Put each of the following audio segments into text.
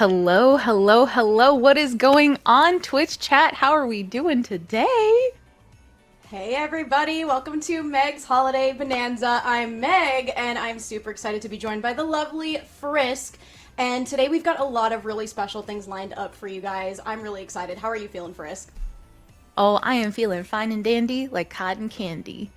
Hello, hello, hello. What is going on, Twitch chat? How are we doing today? Hey everybody, welcome to Meg's Holiday Bonanza. I'm Meg, and I'm super excited to be joined by the lovely Frisk. And today we've got a lot of really special things lined up for you guys. I'm really excited. How are you feeling, Frisk? Oh, I am feeling fine and dandy like cotton candy.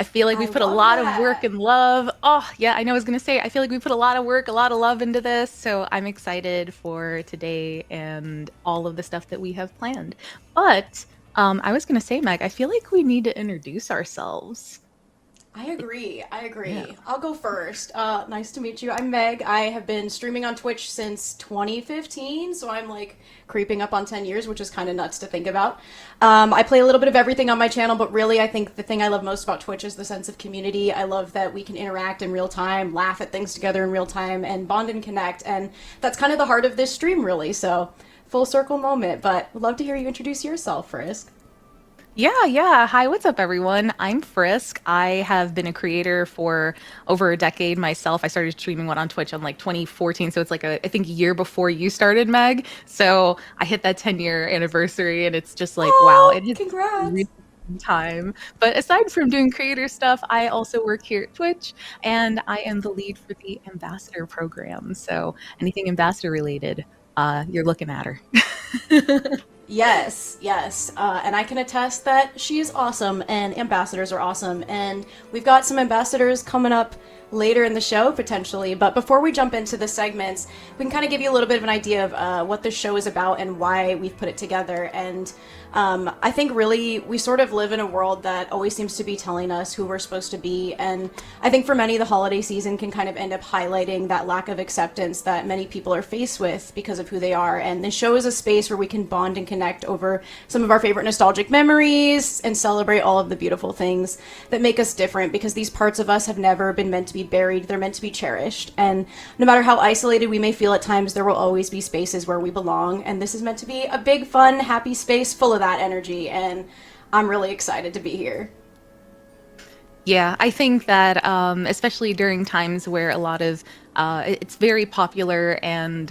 I feel like I we've put a love lot of work that. and love. Oh, yeah, I know I was going to say, I feel like we put a lot of work, a lot of love into this. So I'm excited for today and all of the stuff that we have planned. But I was going to say, Meg, I feel like we need to introduce ourselves. I agree. I Yeah. agree. I'll go first. Nice to meet you. I'm Meg. I have been streaming on Twitch since 2015, so I'm like creeping up on 10 years, which is kind of nuts to think about. I play a little bit of everything on my channel, but really, I think the thing I love most about Twitch is the sense of community. I love that we can interact in real time, laugh at things together in real time, and bond and connect. And that's kind of the heart of this stream, really. So, full circle moment. But would love to hear you introduce yourself, Frisk. Yeah. Hi, what's up, everyone? I'm Frisk. I have been a creator for over a decade myself. I started streaming one on Twitch on like 2014, so it's like I think a year before you started, Meg. So I hit that 10-year anniversary, and it's just like, wow, Oh, it has really congrats! been time. But aside from doing creator stuff, I also work here at Twitch, and I am the lead for the ambassador program. So anything ambassador related, you're looking at her. Yes, yes. And I can attest that she is awesome and ambassadors are awesome. And we've got some ambassadors coming up later in the show, potentially. But before we jump into the segments, we can kind of give you a little bit of an idea of what the show is about and why we've put it together. And I think really we sort of live in a world that always seems to be telling us who we're supposed to be. And I think for many, the holiday season can kind of end up highlighting that lack of acceptance that many people are faced with because of who they are. And the show is a space where we can bond and connect over some of our favorite nostalgic memories and celebrate all of the beautiful things that make us different, because these parts of us have never been meant to be buried. They're meant to be cherished. And no matter how isolated we may feel at times, there will always be spaces where we belong. And this is meant to be a big, fun, happy space full of that energy. And I'm really excited to be here. Yeah, I think that especially during times where a lot of it's very popular and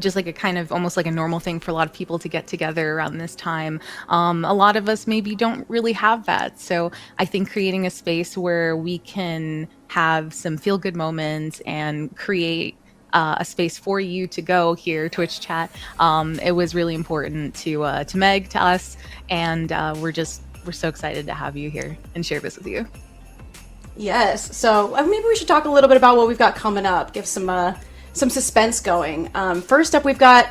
just like a kind of almost like a normal thing for a lot of people to get together around this time. A lot of us maybe don't really have that. So I think creating a space where we can have some feel good moments and create a space for you to go here, Twitch chat. It was really important to Meg, to us, and we're so excited to have you here and share this with you. Yes. So maybe we should talk a little bit about what we've got coming up. Give some suspense going. First up, we've got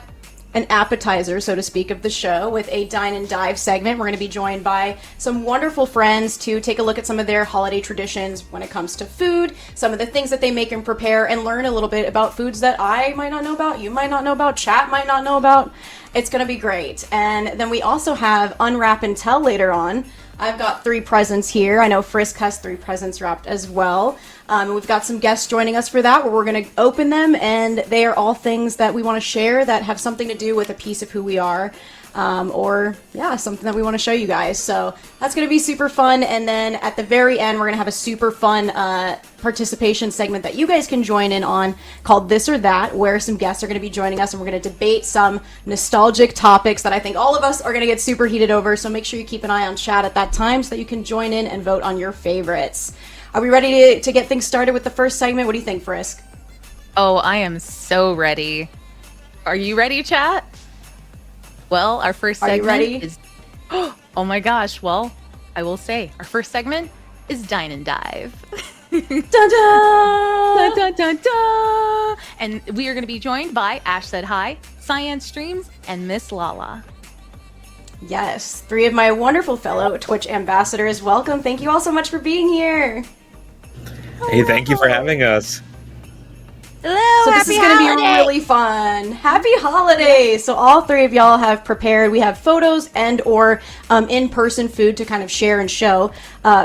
an appetizer, so to speak, of the show with a dine and dive segment. We're going to be joined by some wonderful friends to take a look at some of their holiday traditions when it comes to food, some of the things that they make and prepare, and learn a little bit about foods that I might not know about, you might not know about, chat might not know about. It's going to be great. And then we also have Unwrap and Tell later on. I've got 3 presents here. I know Frisk has 3 presents wrapped as well. We've got some guests joining us for that, where we're going to open them, and they are all things that we want to share that have something to do with a piece of who we are, or yeah, something that we want to show you guys. So that's going to be super fun. And then at the very end, we're going to have a super fun participation segment that you guys can join in on, called This or That, where some guests are going to be joining us, and we're going to debate some nostalgic topics that I think all of us are going to get super heated over. So make sure you keep an eye on chat at that time so that you can join in and vote on your favorites. Are we ready to get things started with the first segment? What do you think, Frisk? Oh, I am so ready. Are you ready, chat? Well, our first Are you segment ready? is. Oh my gosh. Well, I will say our first segment is Dine and Dive. Dun Dun, dun! dun, dun, dun. And we are going to be joined by Ash Said Hi, Cyan Streams, and Miss Lala. Yes, 3 of my wonderful fellow Twitch ambassadors. Welcome. Thank you all so much for being here. Hey, thank you for having us. Hello, So this is going to be really fun. Happy holidays! So all 3 of y'all have prepared. We have photos and or in-person food to kind of share and show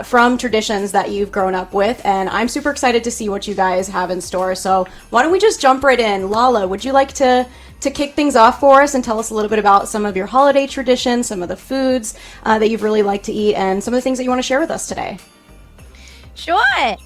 from traditions that you've grown up with. And I'm super excited to see what you guys have in store. So why don't we just jump right in? Lala, would you like to kick things off for us and tell us a little bit about some of your holiday traditions, some of the foods that you've really liked to eat, and some of the things that you want to share with us today? Sure.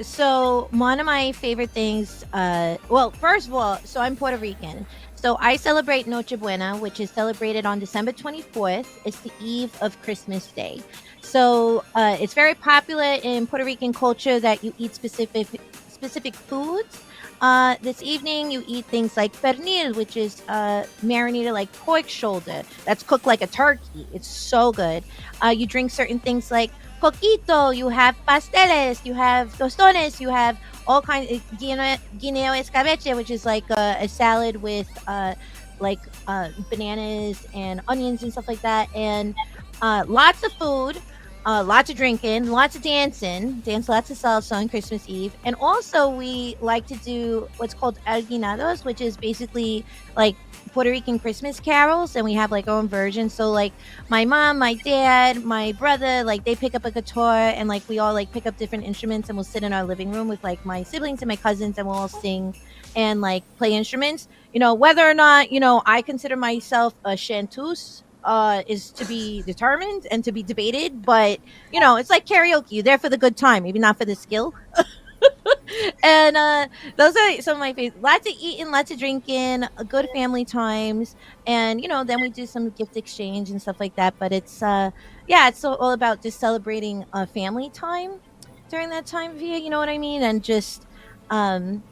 So one of my favorite things, well, first of all, so I'm Puerto Rican. So I celebrate Noche Buena, which is celebrated on December 24th. It's the eve of Christmas Day. So it's very popular in Puerto Rican culture that you eat specific foods. This evening, you eat things like pernil, which is marinated like pork shoulder that's cooked like a turkey. It's so good. You drink certain things like coquito, you have pasteles, you have tostones, you have all kinds of guineo escabeche, which is like a salad with bananas and onions and stuff like that, and lots of food. Lots of drinking, lots of dancing, dance lots of salsa on Christmas Eve. And also, we like to do what's called alguinados, which is basically like Puerto Rican Christmas carols. And we have like our own version. So, like, my mom, my dad, my brother, like, they pick up a guitar and like we all like pick up different instruments and we'll sit in our living room with like my siblings and my cousins and we'll all sing and like play instruments. Whether or not, I consider myself a chanteuse is to be determined and to be debated, but it's like karaoke. You're there for the good time, maybe not for the skill. And those are some of my favorites. Lots of eating, lots of drinking, good family times, and then we do some gift exchange and stuff like that. But it's yeah, it's all about just celebrating family time during that time of year. You know what I mean? And just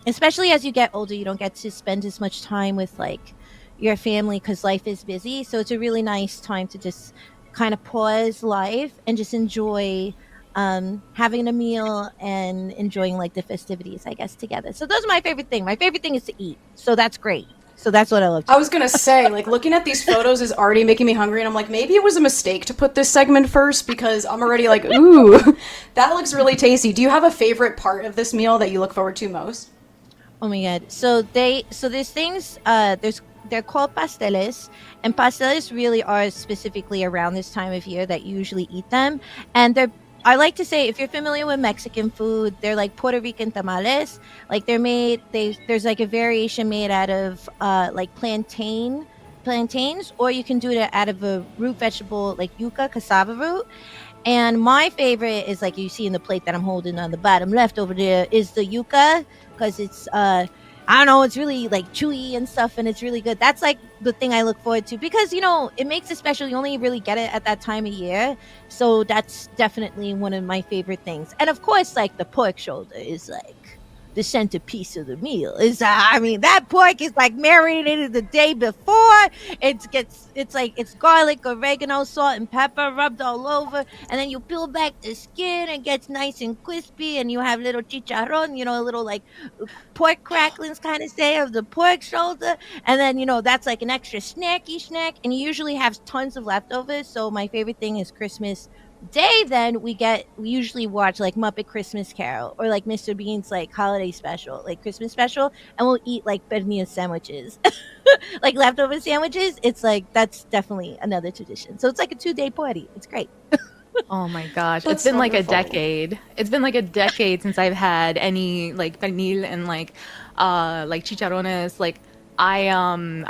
especially as you get older, you don't get to spend as much time with like your family because life is busy. So it's a really nice time to just kind of pause life and just enjoy having a meal and enjoying like the festivities, I guess, together. So those are my favorite thing. My favorite thing is to eat. So that's great. So that's what I love to I do. was gonna say, like, looking at these photos is already making me hungry, and I'm like, maybe it was a mistake to put this segment first because I'm already like, ooh, that looks really tasty. Do you have a favorite part of this meal that you look forward to most? Oh my god. So there's things they're called pasteles, and pasteles really are specifically around this time of year that you usually eat them. And they're I like to say, if you're familiar with Mexican food, they're like Puerto Rican tamales. Like there's like a variation made out of like plantains, or you can do it out of a root vegetable like yuca, cassava root. And my favorite is like you see in the plate that I'm holding on the bottom left over there is the yuca because it's I don't know, it's really like chewy and stuff and it's really good. That's like the thing I look forward to because it makes it special. You only really get it at that time of year. So that's definitely one of my favorite things. And of course, like the pork shoulder is like the centerpiece of the meal. Is I mean that pork is like marinated the day before. It's garlic, oregano, salt, and pepper rubbed all over, and then you peel back the skin and gets nice and crispy, and you have little chicharron, a little like pork cracklings kind of say of the pork shoulder, and then that's like an extra snacky snack, and you usually have tons of leftovers. So my favorite thing is Christmas Day. Then we usually watch like Muppet Christmas Carol or like Mr. Bean's like holiday special, like Christmas special, and we'll eat like pernil sandwiches, like leftover sandwiches. It's like that's definitely another tradition. So it's like a 2-day party. It's great. Oh my gosh, it's That's been like a wonderful. decade. It's been like a decade since I've had any like pernil and like chicharrones. Like I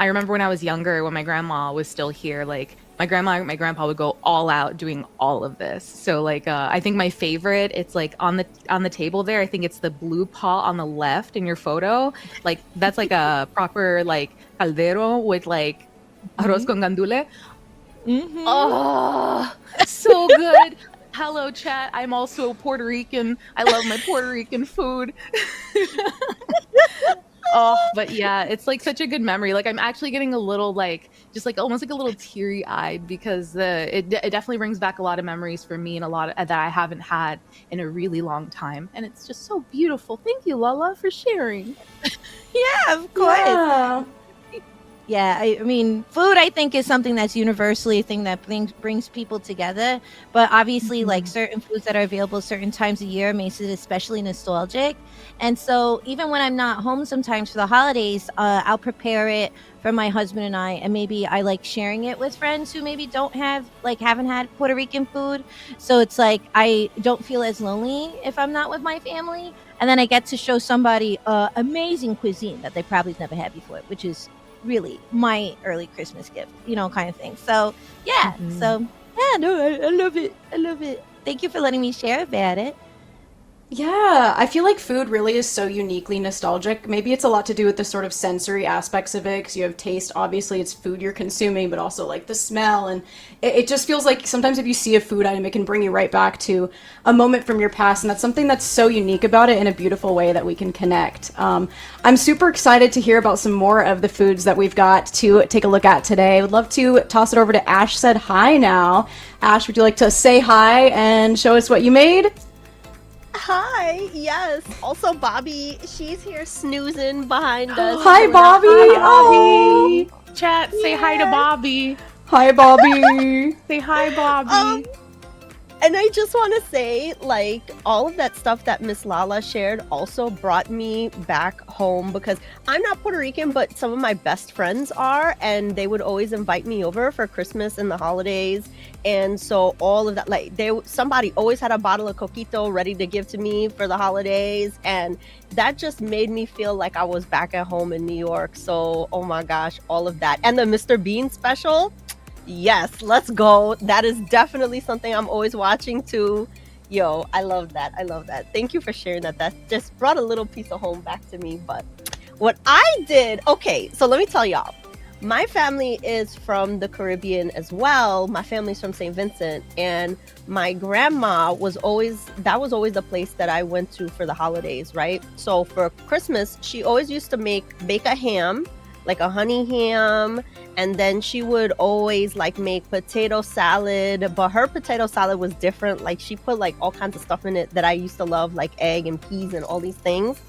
remember when I was younger when my grandma was still here, like my grandma and my grandpa would go all out doing all of this. So like I think my favorite, it's like on the table there. I think it's the blue pot on the left in your photo. Like that's like a proper like caldero with like arroz Hmm. con gandule. Hmm. Oh, so good. Hello, chat. I'm also Puerto Rican. I love my Puerto Rican food. Oh, but yeah, it's like such a good memory. Like I'm actually getting a little like just like almost like a little teary eyed because it definitely brings back a lot of memories for me and a lot that I haven't had in a really long time, and it's just so beautiful. Thank you, Lala, for sharing. Yeah, of course. Yeah. Yeah, I mean, food I think is something that's universally a thing that brings people together. But obviously, like Mhm. certain foods that are available certain times of year makes it especially nostalgic. And so even when I'm not home sometimes for the holidays, I'll prepare it for my husband and I, and maybe I like sharing it with friends who maybe haven't had Puerto Rican food. So it's like I don't feel as lonely if I'm not with my family, and then I get to show somebody amazing cuisine that they probably never had before, which is really my early Christmas gift, kind of thing. So yeah, Mhm. so yeah, no, I love it. I love it. Thank you for letting me share about it. Yeah, I feel like food really is so uniquely nostalgic. Maybe it's a lot to do with the sort of sensory aspects of it, because you have taste. Obviously, it's food you're consuming, but also like the smell. And it just feels like sometimes if you see a food item, it can bring you right back to a moment from your past. And that's something that's so unique about it in a beautiful way that we can connect. I'm super excited to hear about some more of the foods that we've got to take a look at today. I would love to toss it over to Ash Said Hi now. Ash, would you like to say hi and show us what you made? Hi, yes. Also, Bobby, she's here snoozing behind us. Hi, chilling out. Bobby. Bobby. Oh, Chat, say hi to Yeah. Bobby. hi, Bobby. Say hi, Bobby. And I just want to say, like, all of that stuff that Miss Lala shared also brought me back home, because I'm not Puerto Rican, but some of my best friends are, and they would always invite me over for Christmas and the holidays. And so all of that, like, somebody always had a bottle of coquito ready to give to me for the holidays, and that just made me feel like I was back at home in New York. So, oh my gosh, all of that. And the Mr. Bean special. Yes, let's go. That is definitely something I'm always watching too. Yo, I love that. I love that. Thank you for sharing that. That just brought a little piece of home back to me. But what I did, okay, so let me tell y'all. My family is from the Caribbean as well. My family's from St. Vincent, and my grandma was always the place that I went to for the holidays, right? So for Christmas, she always used to bake a ham, like a honey ham, and then she would always like make potato salad, but her potato salad was different. Like she put like all kinds of stuff in it that I used to love, like egg and peas and all these things.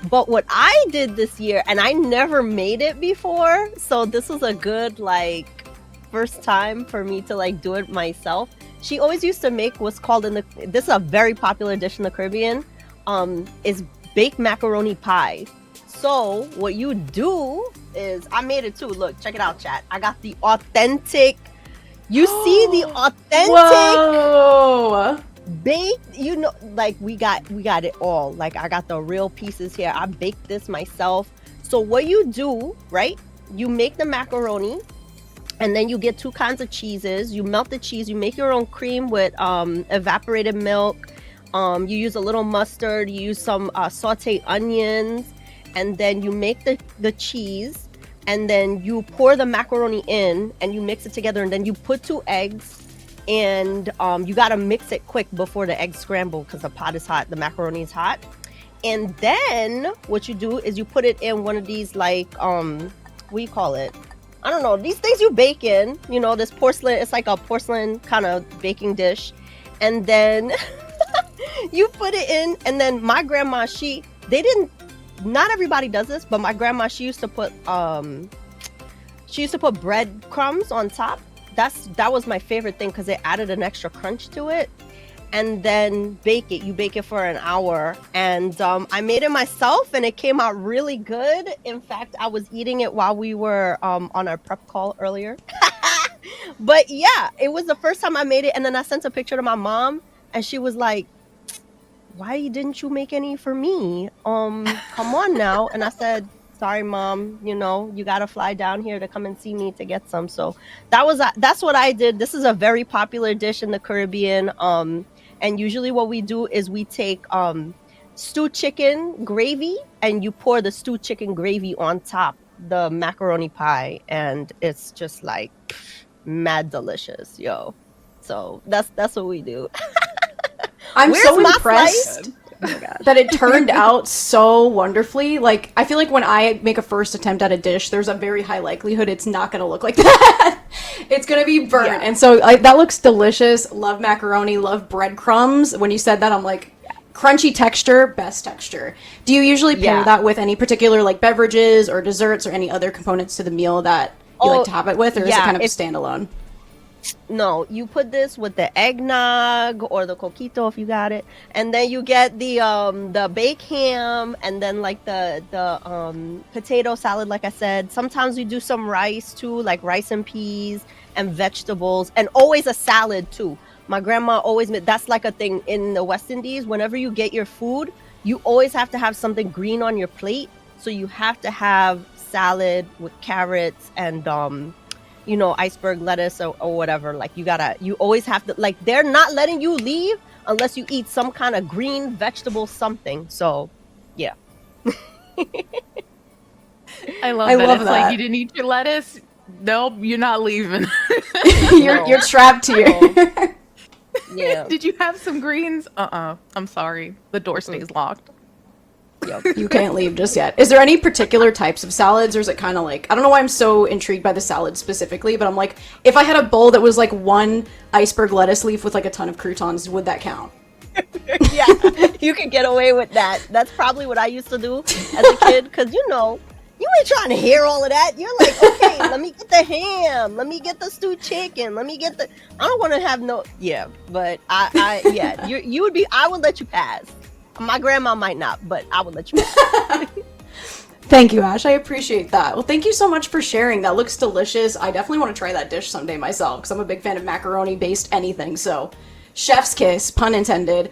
But what I did this year, and I never made it before, so this was a good like first time for me to like do it myself. She always used to make what's called this is a very popular dish in the Caribbean, is baked macaroni pie. So what you do is, I made it too. Look, check it out, chat. I got the authentic. You see the authentic Whoa. baked. You know, like we got it all. Like I got the real pieces here. I baked this myself. So what you do, right? You make the macaroni, and then you get two kinds of cheeses. You melt the cheese. You make your own cream with evaporated milk. You use a little mustard. You use some sauteed onions. And then you make the cheese, and then you pour the macaroni in, and you mix it together, and then you put 2 eggs, and you gotta mix it quick before the eggs scramble, because the pot is hot, the macaroni is hot. And then what you do is you put it in one of these like what do you call it? I don't know, these things you bake in, you know, this porcelain, it's like a porcelain kind of baking dish. And then you put it in, and then my grandma, not everybody does this, but my grandma, she used to put breadcrumbs on top. That was my favorite thing, because it added an extra crunch to it. And then bake it. You bake it for an hour, and I made it myself, and it came out really good. In fact, I was eating it while we were on our prep call earlier. But yeah, it was the first time I made it, and then I sent a picture to my mom, and she was like, why didn't you make any for me? Come on now. And I said, sorry, Mom, you know, you got to fly down here to come and see me to get some. So that's what I did. This is a very popular dish in the Caribbean. And usually what we do is we take stewed chicken gravy, and you pour the stewed chicken gravy on top the macaroni pie, and it's just like mad delicious, yo. So that's what we do. I'm Where's so my impressed that it turned out so wonderfully. Like, I feel like when I make a first attempt at a dish, there's a very high likelihood it's not going to look like that. It's going to be burnt. Yeah. And so that looks delicious. Love macaroni, love breadcrumbs. When you said that, I'm like, crunchy texture, best texture. Do you usually pair that with any particular like beverages or desserts or any other components to the meal that you like to have it with, or is it kind of standalone? No, you put this with the eggnog or the coquito if you got it, and then you get the baked ham, and then like the potato salad. Like I said, sometimes we do some rice too, like rice and peas and vegetables, and always a salad too. My grandma always made, that's like a thing in the West Indies. Whenever you get your food, you always have to have something green on your plate. So you have to have salad with carrots and you know, iceberg lettuce or whatever. Like you always have to, like, they're not letting you leave unless you eat some kind of green vegetable something. So, yeah. I love I that. love It's like that. you didn't eat your lettuce. Nope, you're not leaving. You're trapped here. Yeah. Did you have some greens? I'm sorry. The door stays locked. Yep. You can't leave just yet. Is there any particular types of salads, or is it kind of like, I don't know why I'm so intrigued by the salad specifically, but I'm like, if I had a bowl that was like one iceberg lettuce leaf with like a ton of croutons, would that count? Yeah, you can get away with that. That's probably what I used to do as a kid, because you ain't trying to hear all of that. You're like, okay, let me get the ham, let me get the stewed chicken, let me get the. I don't want to have no. Yeah, but yeah, you would be. I would let you pass. My grandma might not, but I would let you pass. Thank you, Ash. I appreciate that. Well, thank you so much for sharing. That looks delicious. I definitely want to try that dish someday myself because I'm a big fan of macaroni-based anything. So, chef's kiss, pun intended.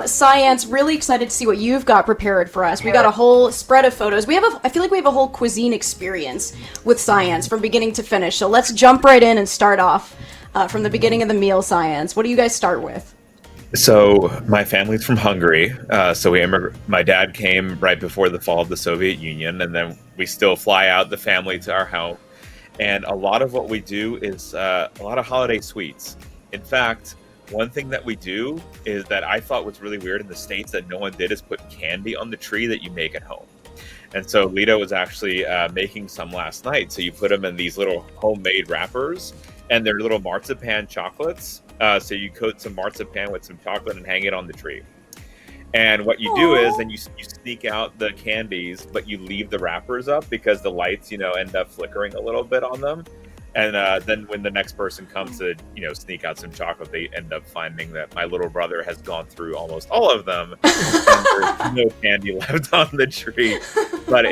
Science, really excited to see what you've got prepared for us. We got a whole spread of photos. I feel like we have a whole cuisine experience with Science from beginning to finish. So let's jump right in and start off from the beginning of the meal. Science, what do you guys start with? So my family's from Hungary. So my dad came right before the fall of the Soviet Union, and then we still fly out the family to our home. And a lot of what we do is a lot of holiday sweets. In fact, one thing that we do is that I thought was really weird in the States that no one did is put candy on the tree that you make at home. And so Lita was actually making some last night. So you put them in these little homemade wrappers, and they're little marzipan chocolates. So you coat some marzipan with some chocolate and hang it on the tree. And what you do is then you sneak out the candies, but you leave the wrappers up because the lights, end up flickering a little bit on them. And then when the next person comes to, sneak out some chocolate, they end up finding that my little brother has gone through almost all of them, and there's no candy left on the tree. But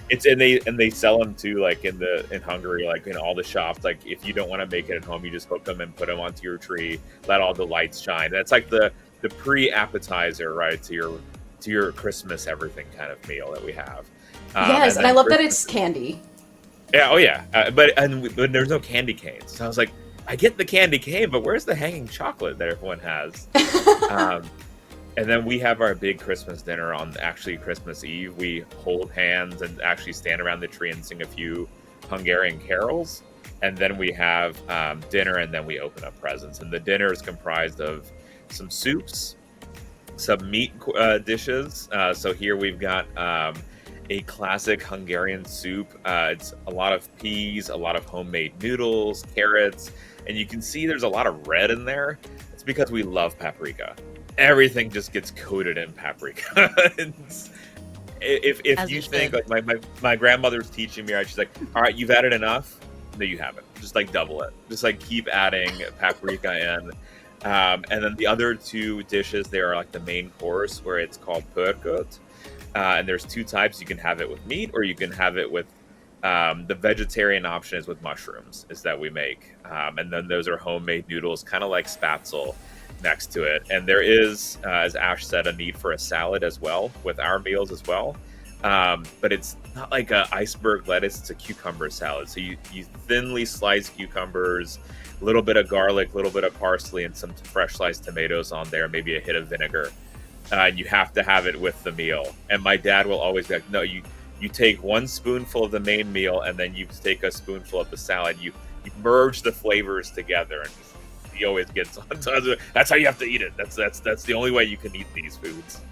they sell them too, like in Hungary, like in all the shops. Like if you don't want to make it at home, you just hook them and put them onto your tree, let all the lights shine. That's like the pre-appetizer, right, to your Christmas everything kind of meal that we have. Yes, and I love that it's candy. Yeah, oh yeah, but there's no candy canes. So I was like, I get the candy cane, but where's the hanging chocolate that everyone has? And then we have our big Christmas dinner on actually Christmas Eve. We hold hands and actually stand around the tree and sing a few Hungarian carols. And then we have dinner, and then we open up presents. And the dinner is comprised of some soups, some meat dishes. So here we've got a classic Hungarian soup. It's a lot of peas, a lot of homemade noodles, carrots, and you can see there's a lot of red in there. It's because we love paprika. Everything just gets coated in paprika. if you think, like my grandmother's teaching me, right? She's like, all right, you've added enough. No, you haven't. Just like double it. Just like keep adding paprika in. And then the other two dishes, they are like the main course, where it's called pörköt. And there's two types. You can have it with meat, or you can have it with the vegetarian option is with mushrooms, is that we make. And then those are homemade noodles, kind of like spatzel next to it. And there is, as Ash said, a need for a salad as well with our meals as well. But it's not like a iceberg lettuce, it's a cucumber salad. So you thinly slice cucumbers, a little bit of garlic, a little bit of parsley, and some fresh sliced tomatoes on there, maybe a hit of vinegar. And you have to have it with the meal. And my dad will always be like, no, you take one spoonful of the main meal, and then you take a spoonful of the salad. You merge the flavors together, and he always gets on. That's how you have to eat it. That's the only way you can eat these foods.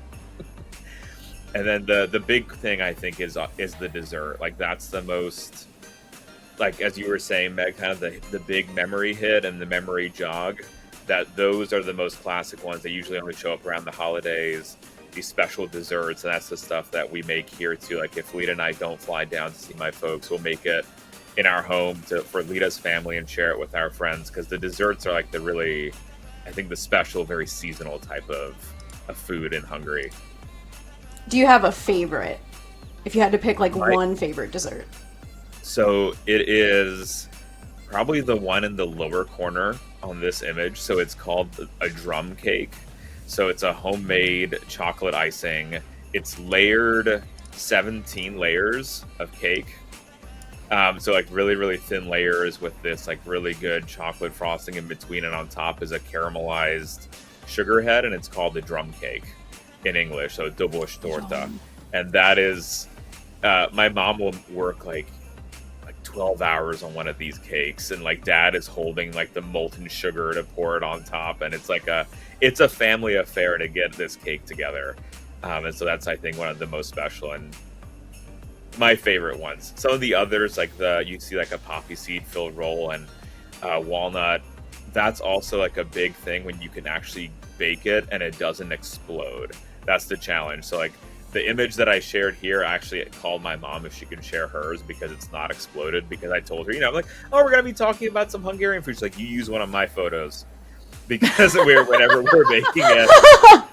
And then the big thing, I think, is the dessert. Like that's the most, like as you were saying, Meg, kind of the big memory hit and the memory jog. That those are the most classic ones. They usually only show up around the holidays. These special desserts, and that's the stuff that we make here too. Like if Lita and I don't fly down to see my folks, we'll make it in our home for Lita's family and share it with our friends, because the desserts are like the really, I think, the special, very seasonal type of food in Hungary. Do you have a favorite? If you had to pick like one favorite dessert. So it is probably the one in the lower corner on this image. So it's called a drum cake. So it's a homemade chocolate icing. It's layered 17 layers of cake. So like really, really thin layers with this like really good chocolate frosting in between, and on top is a caramelized sugar head, and it's called the drum cake in English, so dobosh torta. And that is, my mom will work like 12 hours on one of these cakes, and like dad is holding like the molten sugar to pour it on top, and it's a family affair to get this cake together. And so that's, I think, one of the most special and my favorite ones. Some of the others, like you see like a poppy seed filled roll and walnut, that's also like a big thing when you can actually bake it and it doesn't explode. That's the challenge. So like the image that I shared here, I actually called my mom if she could share hers because it's not exploded, because I told her, I'm like, oh, we're going to be talking about some Hungarian food. She's like, you use one of my photos, because whenever we're baking it,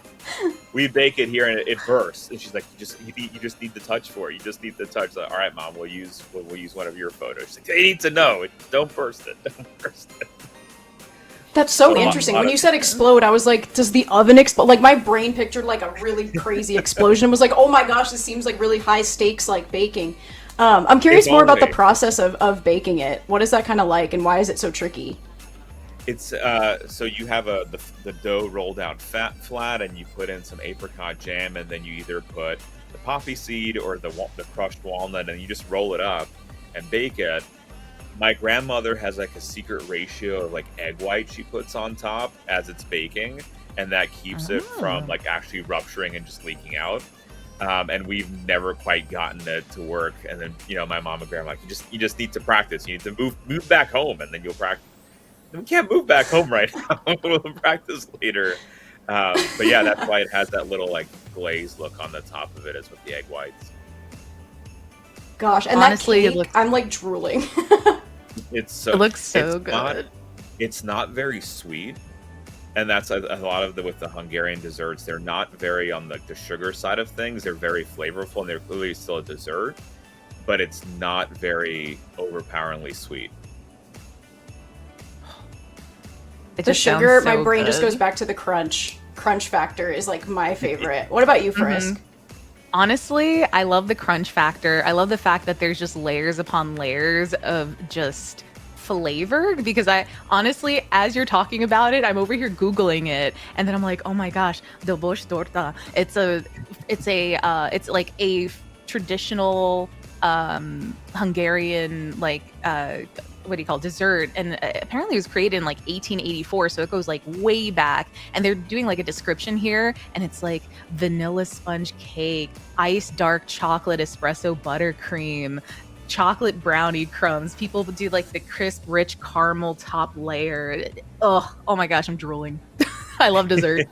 we bake it here and it bursts. And she's like, you just need the touch for it. You just need the touch. Like, all right, mom, we'll use one of your photos. She's like, they need to know. Don't burst it. Don't burst it. That's so interesting. When you said explode, I was like, does the oven explode? Like, my brain pictured like a really crazy explosion. Was like, oh my gosh, this seems like really high stakes, like baking. I'm curious more about the process of baking it. What is that kind of like, and why is it so tricky? It's so you have the dough rolled out flat, and you put in some apricot jam, and then you either put the poppy seed or the crushed walnut, and you just roll it up and bake it. My grandmother has like a secret ratio of like egg white she puts on top as it's baking, and that keeps it from like actually rupturing and just leaking out. And we've never quite gotten it to work. And then my mom and grandma, like, you just need to practice. You need to move back home, and then you'll practice. We can't move back home right now. We'll practice later. But yeah, that's why it has that little like glaze look on the top of it, is with the egg whites. Gosh, and honestly, that cake, I'm like drooling. It looks so good. It's not very sweet, and that's a lot of with the Hungarian desserts. They're not very on the sugar side of things. They're very flavorful, and they're clearly still a dessert, but it's not very overpoweringly sweet. The sugar, my brain just goes back to the crunch. Crunch factor is like my favorite. What about you, Frisk? Honestly, I love the crunch factor. I love the fact that there's just layers upon layers of just flavor, because I honestly, as you're talking about it, I'm over here Googling it, and then I'm like, oh my gosh, dobosh torta. It's like a traditional Hungarian what do you call dessert, and apparently it was created in like 1884, so it goes like way back. And they're doing like a description here, and it's like vanilla sponge cake, iced dark chocolate espresso buttercream, chocolate brownie crumbs. People do like the crisp rich caramel top layer. Oh my gosh, I'm drooling. I love dessert.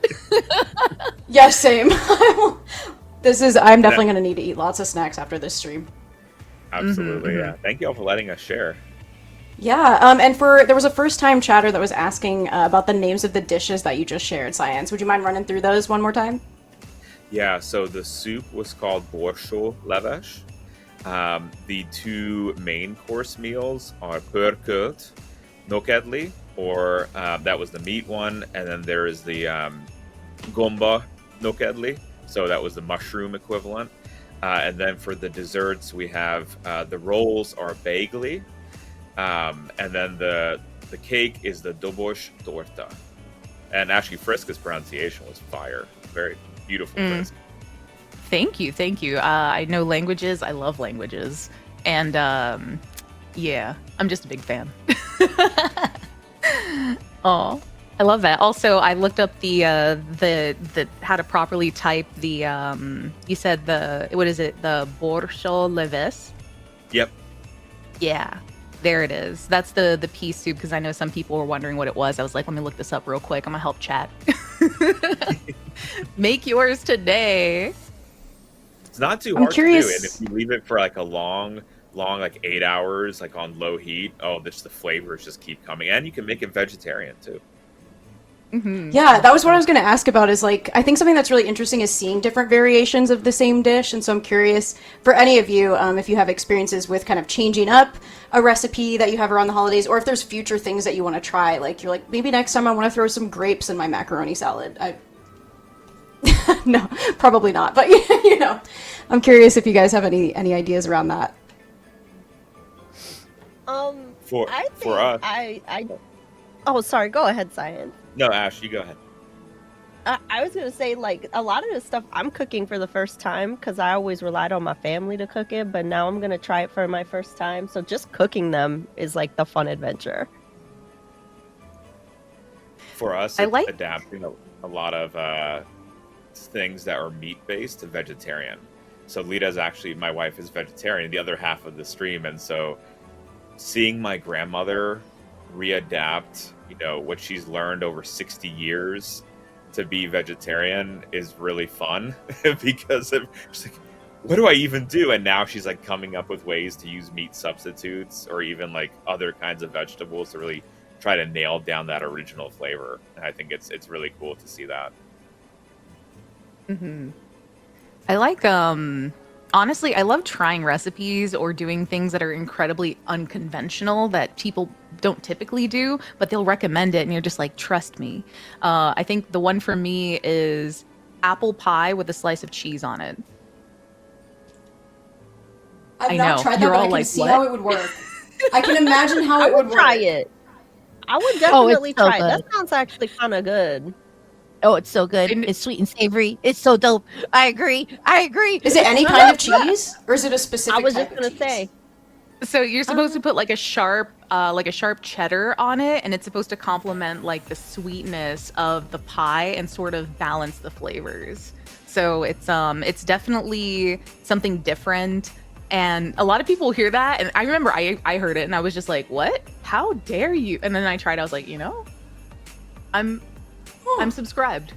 Yeah, same. I'm definitely gonna need to eat lots of snacks after this stream. Absolutely. Yeah, thank you all for letting us share. Yeah, and there was a first-time chatter that was asking about the names of the dishes that you just shared, Science. Would you mind running through those one more time? Yeah, so the soup was called borsó leves. The two main course meals are pörkölt nokedli, or that was the meat one, and then there is the gomba nokedli, so that was the mushroom equivalent. And then for the desserts, we have the rolls are bagli. And then the cake is the dobosh torta. And actually, Friska's pronunciation was fire. Very beautiful, Frisk. Thank you. I know languages. I love languages. And yeah, I'm just a big fan. Oh, I love that. Also, I looked up the how to properly type the you said what is it? The borsó leves? Yep. Yeah. There it is. That's the pea soup, because I know some people were wondering what it was. I was like, let me look this up real quick. I'm gonna help chat. Make yours today. It's not too hard to do, and if you leave it for like a long like 8 hours, like on low heat, the flavors just keep coming. And you can make it vegetarian too. Yeah, that was what I was going to ask about, is like, I think something that's really interesting is seeing different variations of the same dish. And so I'm curious for any of you, if you have experiences with kind of changing up a recipe that you have around the holidays, or if there's future things that you want to try. Like, you're like, maybe next time I want to throw some grapes in my macaroni salad. No, probably not. But, I'm curious if you guys have any ideas around that. For us. Oh, sorry. Go ahead, Cyan. No, Ash, you go ahead. I was gonna say, like, a lot of this stuff I'm cooking for the first time because I always relied on my family to cook it, but now I'm gonna try it for my first time. So just cooking them is like the fun adventure. For us, I it's like adapting a lot of things that are meat based to vegetarian. So Lita's actually, my wife is vegetarian, the other half of the stream, and so seeing my grandmother readapt, what she's learned over 60 years to be vegetarian is really fun because she's like, what do I even do? And now she's like coming up with ways to use meat substitutes or even like other kinds of vegetables to really try to nail down that original flavor. And I think it's really cool to see that. I like honestly, I love trying recipes or doing things that are incredibly unconventional that people don't typically do, but they'll recommend it and you're just like, trust me. I think the one for me is apple pie with a slice of cheese on it. I've I not know. tried that, You're but I all can like, see what? how it would work. I can imagine how I it would would try work. it. I would Oh, it's definitely so try it. That good. sounds actually kind of good. Oh, it's so good. And- It's sweet and savory. It's so dope. I agree. Is it any kind of cheese, or is it a specific I was type just of gonna cheese? say. So you're supposed to put like a sharp cheddar on it, and it's supposed to complement like the sweetness of the pie and sort of balance the flavors. So it's definitely something different. And a lot of people hear that, and I remember I heard it and I was just like, what? How dare you? And then I tried, I was like, I'm subscribed.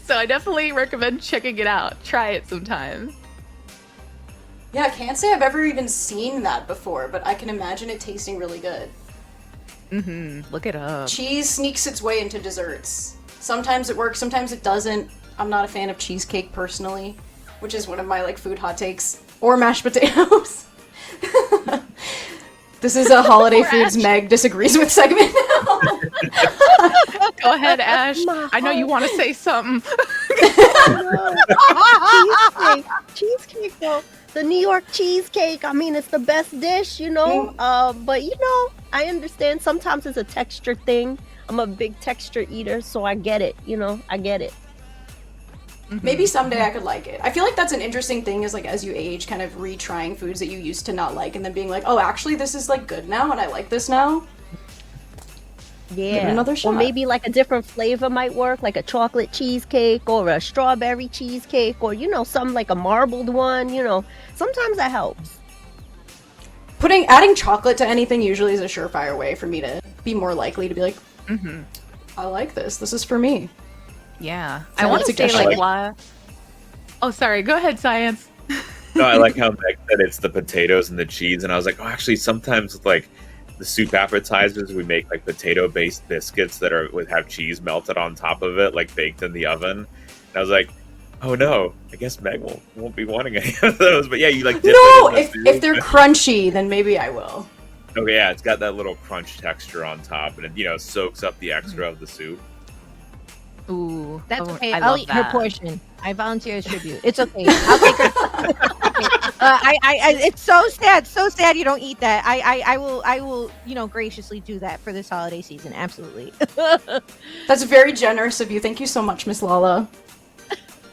So I definitely recommend checking it out. Try it sometime. Yeah, I can't say I've ever even seen that before, but I can imagine it tasting really good. Look it up. Cheese sneaks its way into desserts. Sometimes it works, sometimes it doesn't. I'm not a fan of cheesecake personally, which is one of my like food hot takes. Or mashed potatoes. This is a Holiday Foods Meg disagrees with segment now. Go ahead, Ash. I know you want to say something. Cheesecake though. The New York cheesecake. I mean, it's the best dish, but I understand sometimes it's a texture thing. I'm a big texture eater, so I get it. I get it. Maybe someday I could like it. I feel like that's an interesting thing is like as you age, kind of retrying foods that you used to not like and then being like, oh, actually this is like good now and I like this now. Yeah. Give it another Or shot. maybe like a different flavor might work, like a chocolate cheesecake or a strawberry cheesecake or, something like a marbled one, Sometimes that helps. Adding chocolate to anything usually is a surefire way for me to be more likely to be like, I like this. This is for me. Yeah. So I want that's to say suggestion. like why. Oh, sorry. Go ahead, Science. No, I like how Meg said it's the potatoes and the cheese, and I was like, oh, actually, sometimes with like the soup appetizers, we make like potato-based biscuits that have cheese melted on top of it, like baked in the oven. And I was like, oh no, I guess Meg won't be wanting any of those. But yeah, you like dip No, it in the if soup. they're crunchy, then maybe I will. Okay, yeah, it's got that little crunch texture on top, and it soaks up the extra of the soup. Ooh, That's oh, okay. I I'll love eat that. her portion. I volunteer as tribute. It's okay. I'll take her. It's so sad you don't eat that. I will, graciously do that for this holiday season. Absolutely. That's very generous of you. Thank you so much, Miss Lala.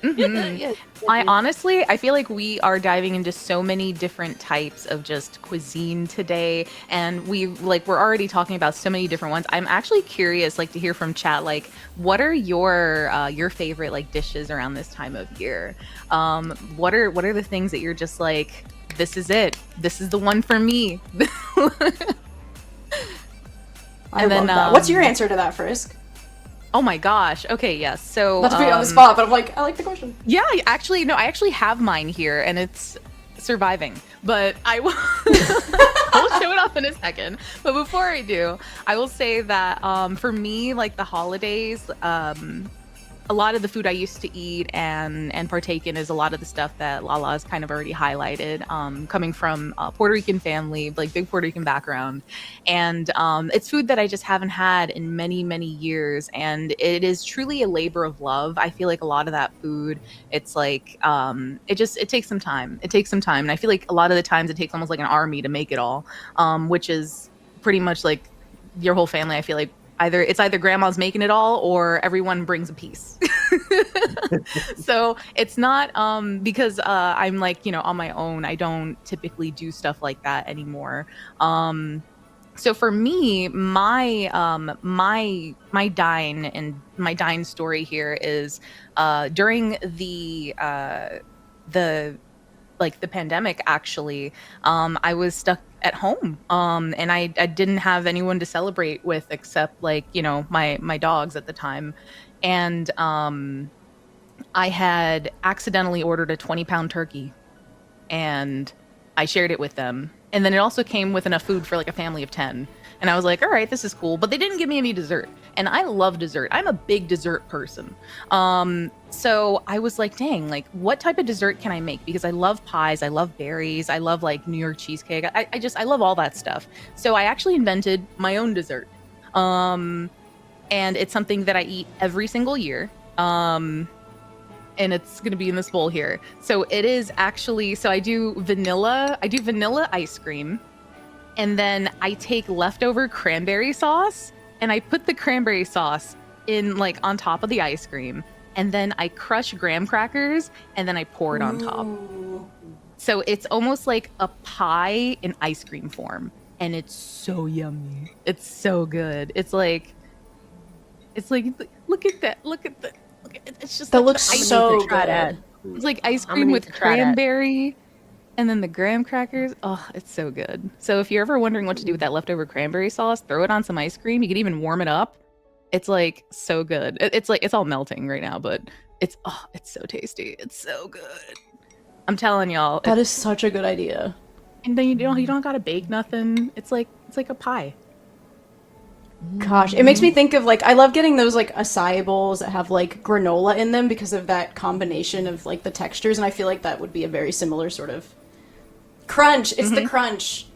Yes. I feel like we are diving into so many different types of just cuisine today, and we're already talking about so many different ones. I'm actually curious, like, to hear from chat, like, what are your favorite like dishes around this time of year? What are the things that you're just like, this is it, this is the one for me? I love that. What's your answer to that, Frisk? Oh my gosh. Okay, yes. So Not to put you on the spot, but I'm like, I like the question. yeah, I actually have mine here, and it's surviving. But I will I'll show it off in a second. But before I do, I will say that for me, like the holidays, a lot of the food I used to eat and partake in is a lot of the stuff that Lala has kind of already highlighted, coming from a Puerto Rican family, like big Puerto Rican background. And it's food that I just haven't had in many, many years. And it is truly a labor of love. I feel like a lot of that food, it's like, it takes some time. It takes some time. And I feel like a lot of the times it takes almost like an army to make it all, which is pretty much like your whole family. I feel like either grandma's making it all or everyone brings a piece. So it's not because I'm like, on my own. I don't typically do stuff like that anymore. So for me, my dine story here is during the pandemic, actually. I was stuck at home, and I didn't have anyone to celebrate with except my dogs at the time. And I had accidentally ordered a 20-pound turkey, and I shared it with them. And then it also came with enough food for like a family of 10. And I was like, all right, this is cool. But they didn't give me any dessert. And I love dessert. I'm a big dessert person. So I was like, dang, like what type of dessert can I make? Because I love pies. I love berries. I love like New York cheesecake. I love all that stuff. So I actually invented my own dessert. And it's something that I eat every single year. And it's going to be in this bowl here. So it is actually, so I do vanilla ice cream, and then I take leftover cranberry sauce and I put the cranberry sauce in like on top of the ice cream, and then I crush graham crackers and then I pour it on top. So it's almost like a pie in ice cream form, and it's so yummy. It's so good. It's like look at that. It's just That like looks so good. It's like ice I'm cream gonna with need to try that. cranberry and then the graham crackers. Oh, it's so good. So if you're ever wondering what to do with that leftover cranberry sauce, throw it on some ice cream. You can even warm it up. It's like so good. It's like it's all melting right now, but it's so tasty. It's so good. I'm telling y'all. That is such a good idea. And then you don't gotta bake nothing. It's like a pie. Gosh, it makes me think of like I love getting those like acai bowls that have like granola in them because of that combination of like the textures, and I feel like that would be a very similar sort of crunch. It's the crunch.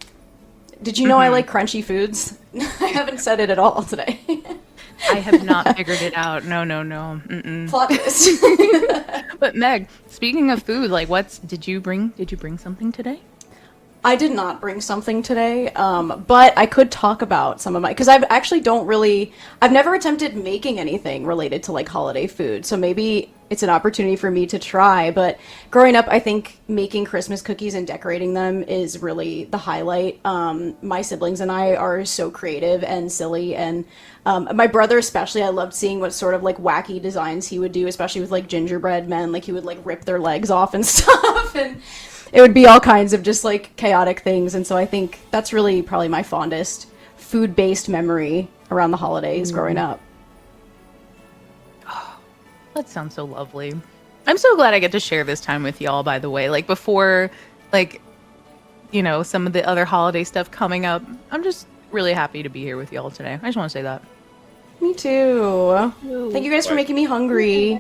Did you know I like crunchy foods? I haven't said it at all today. I have not figured it out. No. Mm-mm. Plot twist. But Meg, speaking of food, like did you bring something today? I did not bring something today, but I could talk about some of my, because I've never attempted making anything related to like holiday food, so maybe it's an opportunity for me to try. But growing up, I think making Christmas cookies and decorating them is really the highlight. My siblings and I are so creative and silly, and my brother especially, I loved seeing what sort of like wacky designs he would do, especially with like gingerbread men, like he would like rip their legs off and stuff, and it would be all kinds of just like chaotic things. And so I think that's really probably my fondest food-based memory around the holidays growing up. Oh, that sounds so lovely. I'm so glad I get to share this time with y'all, by the way. Like before, like, some of the other holiday stuff coming up, I'm just really happy to be here with y'all today. I just want to say that. Me too. Thank you guys for making me hungry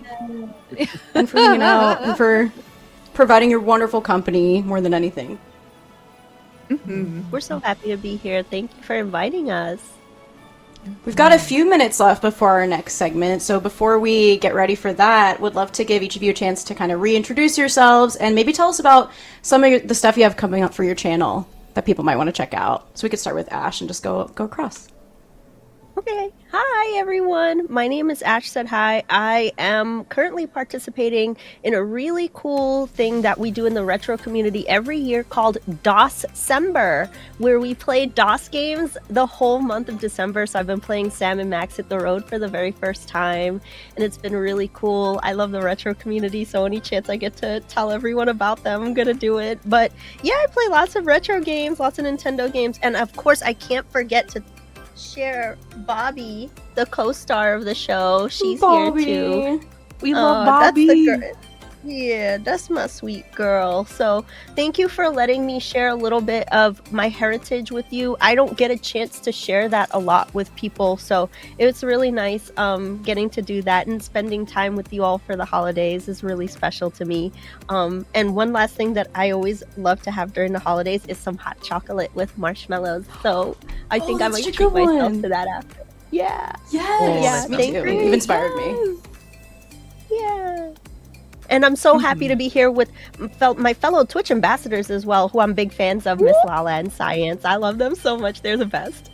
and for hanging out and for providing your wonderful company more than anything. We're so happy to be here. Thank you for inviting us. We've got a few minutes left before our next segment, so before we get ready for that, would love to give each of you a chance to kind of reintroduce yourselves and maybe tell us about some of the stuff you have coming up for your channel that people might want to check out. So we could start with Ash and just go across. Okay. Hi, everyone. My name is Ash Said Hi. I am currently participating in a really cool thing that we do in the retro community every year called DOS-cember, where we play DOS games the whole month of December. So I've been playing Sam and Max Hit the Road for the very first time, and it's been really cool. I love the retro community, so any chance I get to tell everyone about them, I'm going to do it. But yeah, I play lots of retro games, lots of Nintendo games, and of course, I can't forget to share Bobby, the co-star of the show. She's Bobby. here too. We love Bobby. That's the girl. Yeah, that's my sweet girl. So thank you for letting me share a little bit of my heritage with you. I don't get a chance to share that a lot with people, so it's really nice getting to do that, and spending time with you all for the holidays is really special to me. And one last thing that I always love to have during the holidays is some hot chocolate with marshmallows. So I think I might treat myself to that after. Yeah. Yes. Yeah, Me too. You've inspired me. Yeah. And I'm so happy to be here with my fellow Twitch ambassadors as well, who I'm big fans of, Miss Lala and Science. I love them so much. They're the best.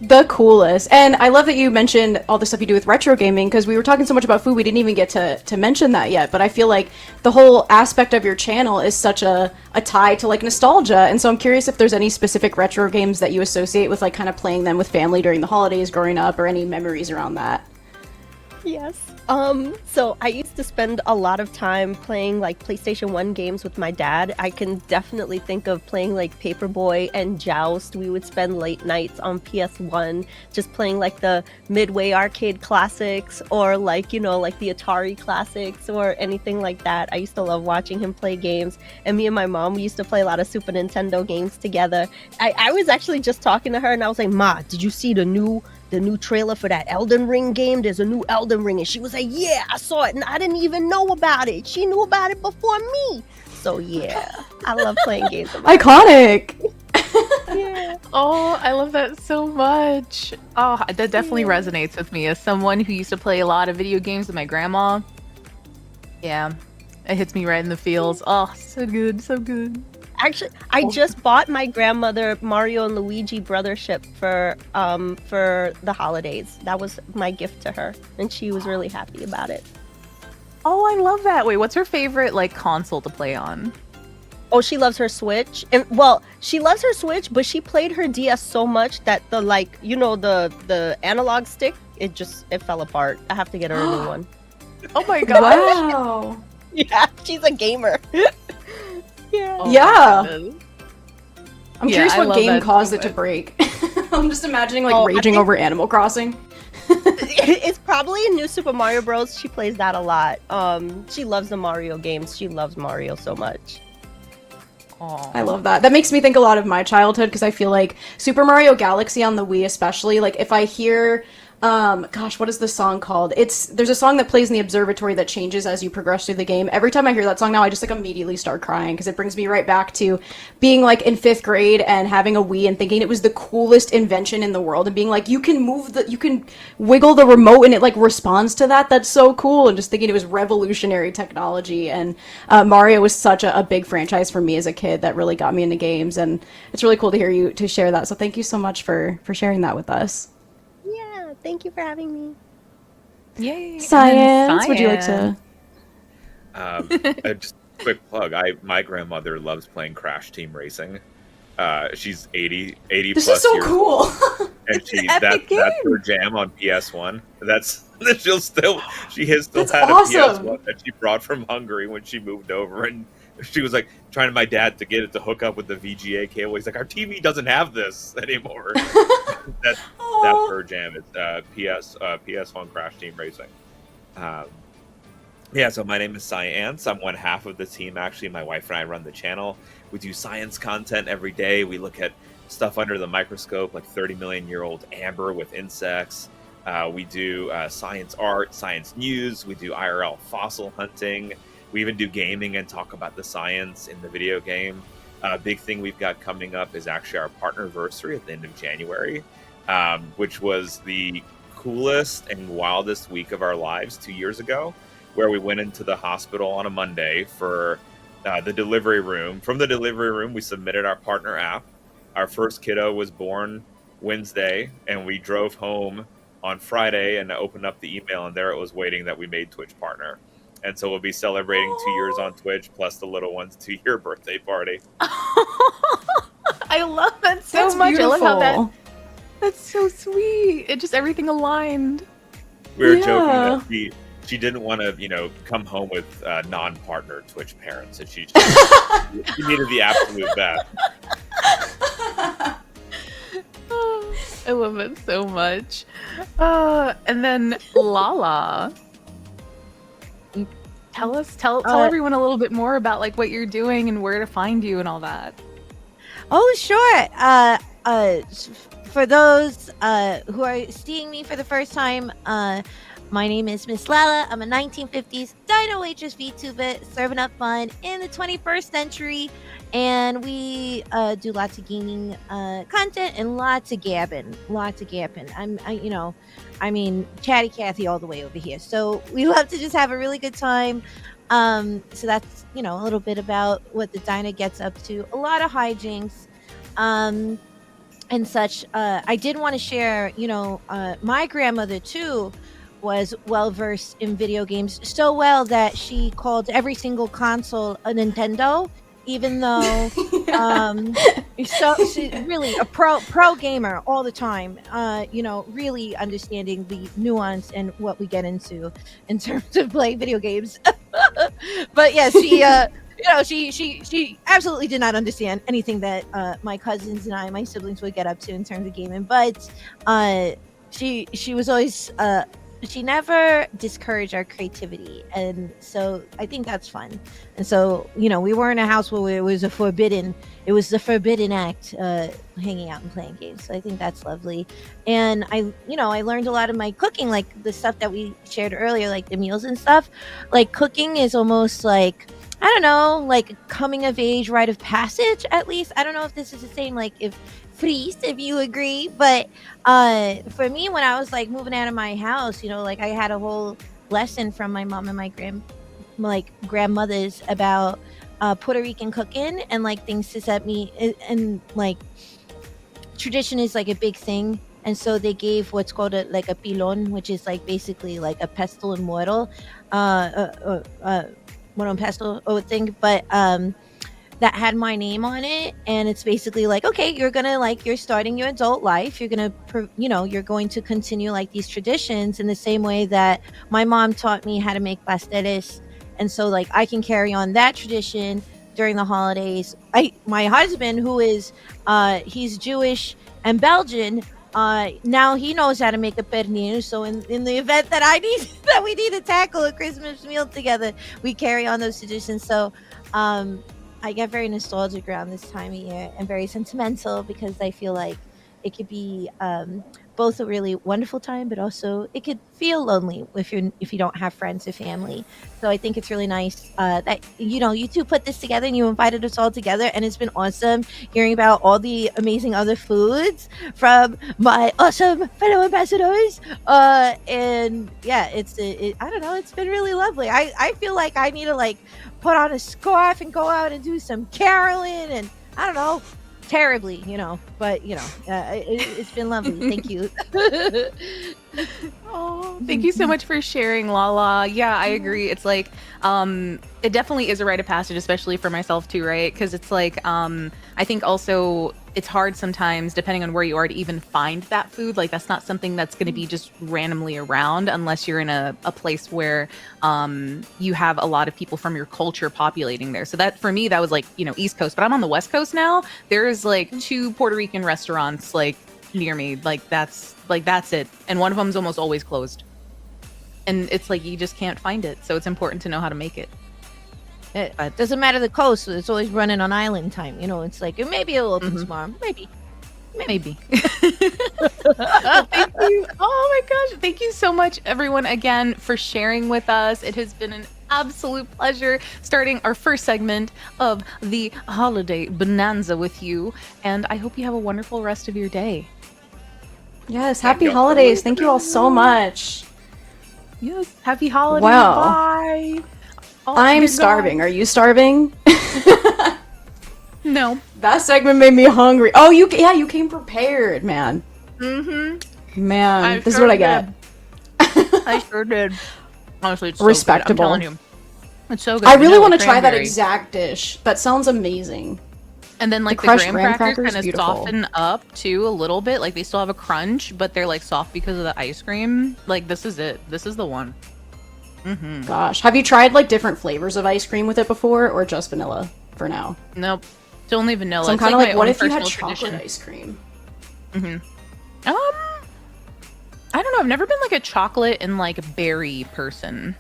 The coolest. And I love that you mentioned all the stuff you do with retro gaming, because we were talking so much about food, we didn't even get to mention that yet. But I feel like the whole aspect of your channel is such a tie to like nostalgia. And so I'm curious if there's any specific retro games that you associate with like kind of playing them with family during the holidays growing up, or any memories around that. Yes. So I used to spend a lot of time playing like PlayStation 1 games with my dad. I can definitely think of playing like Paperboy and Joust. We would spend late nights on PS1 just playing like the Midway arcade classics, or like, like the Atari classics or anything like that. I used to love watching him play games. And me and my mom, we used to play a lot of Super Nintendo games together. I was actually just talking to her and I was like, Ma, did you see the new trailer for that Elden Ring game? There's a new Elden Ring. And she was like, yeah, I saw it and I didn't even know about it. She knew about it before me. So yeah, I love playing games. Iconic! Yeah. Oh, I love that so much. Oh, that definitely resonates with me as someone who used to play a lot of video games with my grandma. Yeah, it hits me right in the feels. Oh, so good, so good. Actually, I just bought my grandmother Mario and Luigi Brothership for the holidays. That was my gift to her, and she was really happy about it. Oh, I love that. Wait, what's her favorite like console to play on? Oh, she loves her Switch. And well, she loves her Switch, but she played her DS so much that the the analog stick, it fell apart. I have to get her a new one. Oh my gosh. Wow. Yeah, she's a gamer. Yeah. Oh Yeah. my goodness. I'm Yeah, curious I what love game that caused so it to much. break. I'm just imagining like Oh, I raging think- over Animal Crossing. It's probably New Super Mario Bros. She plays that a lot. She loves the Mario games. She loves Mario so much. Aw. I love that. That makes me think a lot of my childhood, because I feel like Super Mario Galaxy on the Wii especially, like if I hear gosh, what is the song called? There's a song that plays in the observatory that changes as you progress through the game. Every time I hear that song now, I just like immediately start crying, because it brings me right back to being like in 5th grade and having a Wii and thinking it was the coolest invention in the world, and being like, you can wiggle the remote and it like responds to that. That's so cool. And just thinking it was revolutionary technology. And Mario was such a big franchise for me as a kid that really got me into games, and it's really cool to hear you to share that. So thank you so much for sharing that with us. Yeah, thank you for having me. Yay. And then Science, would you like to? Just a quick plug. My grandmother loves playing Crash Team Racing. She's 80 This plus is so years cool. old, and It's an epic that's her game. jam on PS1. She has still That's had awesome. a PS1 that she brought from Hungary when she moved over, and she was like trying to my dad to get it to hook up with the VGA cable. He's like, our TV doesn't have this anymore. that's her jam. It's PS1 Crash Team Racing. Yeah, so my name is Science. I'm one half of the team, actually. My wife and I run the channel. We do science content every day. We look at stuff under the microscope, like 30-million-year-old amber with insects. We do science art, science news. We do IRL fossil hunting. We even do gaming and talk about the science in the video game. Big thing we've got coming up is actually our partnerversary at the end of January, which was the coolest and wildest week of our lives 2 years ago, where we went into the hospital on a Monday for the delivery room. From the delivery room, we submitted our partner app. Our first kiddo was born Wednesday, and we drove home on Friday and opened up the email, and there it was waiting that we made Twitch partner. And so we'll be celebrating 2 years on Twitch plus the little one's 2-year birthday party. I love that so That's much. beautiful. I love that's so sweet. It just everything aligned. We were Yeah. joking that she didn't want to, come home with non-partner Twitch parents, and she needed the absolute best. I love it so much. And then Lala. Tell everyone a little bit more about like what you're doing and where to find you and all that. Oh, sure. For those who are seeing me for the first time, my name is Miss Lala. I'm a 1950s dino waitress VTuber serving up fun in the 21st century, and we do lots of gaming content and lots of gabbing. I mean, chatty Cathy all the way over here. So we love to just have a really good time. So that's a little bit about what the dino gets up to. A lot of hijinks. and such. I did want to share, my grandmother too was well versed in video games, so well that she called every single console a Nintendo, even though so she's really a pro gamer all the time. Really understanding the nuance and what we get into in terms of playing video games. But yes, she absolutely did not understand anything that my cousins and my siblings would get up to in terms of gaming. But she was always she never discouraged our creativity, and so I think that's fun. And so we were in a house where it was the forbidden act, hanging out and playing games. So I think that's lovely. And I learned a lot of my cooking, like the stuff that we shared earlier, like the meals and stuff. Like cooking is almost like, I don't know, like coming of age rite of passage, at least. I don't know if this is the same, like if you agree, but for me, when I was like moving out of my house, like I had a whole lesson from my mom and my grandmothers about Puerto Rican cooking and like things to set me, and like tradition is like a big thing. And so they gave what's called a pilon, which is like basically like a pestle and muero, muero and pestle, I would think, but that had my name on it. And it's basically like, okay, you're starting your adult life, you're going to continue like these traditions in the same way that my mom taught me how to make pasteles. And so like I can carry on that tradition during the holidays. My husband, who is he's Jewish and Belgian, now he knows how to make a pernil. So in the event that we need to tackle a Christmas meal together, we carry on those traditions. So I get very nostalgic around this time of year and very sentimental, because I feel like it could be both a really wonderful time, but also it could feel lonely if you don't have friends or family. So I think it's really nice that you two put this together and you invited us all together, and it's been awesome hearing about all the amazing other foods from my awesome fellow ambassadors. And yeah, I don't know, it's been really lovely. I feel like I need to like put on a scarf and go out and do some caroling, and I don't know, terribly, but it's been lovely. Thank you. Oh, thank you so much for sharing, Lala. Yeah, I agree. It's like it definitely is a rite of passage, especially for myself too, right? Because it's like I think also it's hard sometimes, depending on where you are, to even find that food. Like that's not something that's going to be just randomly around unless you're in a place where you have a lot of people from your culture populating there. So that for me, that was like East Coast, but I'm on the West Coast now. There's like 2 Puerto Rican restaurants like near me. Like that's it, and one of them is almost always closed. And it's like you just can't find it, so it's important to know how to make it. It doesn't matter the coast; it's always running on island time. It's like it may be a little open tomorrow, maybe. Thank you. Oh my gosh, thank you so much, everyone, again for sharing with us. It has been an absolute pleasure starting our first segment of the holiday bonanza with you, and I hope you have a wonderful rest of your day. Yes, happy holidays. Thank you all so much. Yes, happy holidays. Wow. Bye. Oh, I'm starving. Are you starving? No. That segment made me hungry. Oh, you came prepared, man. Mm-hmm. Man, this is what I get. I sure did. Honestly, it's respectable. So good. I'm telling you. It's so good. I really want to try that exact dish. That sounds amazing. And then like the graham crackers kind of soften up too a little bit. Like they still have a crunch, but they're like soft because of the ice cream. Like this is it. This is the one. Mm-hmm. Gosh, have you tried like different flavors of ice cream with it before, or just vanilla for now? Nope, it's only vanilla. So I'm kind of like, what if you had chocolate tradition. ice cream? Mm-hmm. I don't know. I've never been like a chocolate and like berry person.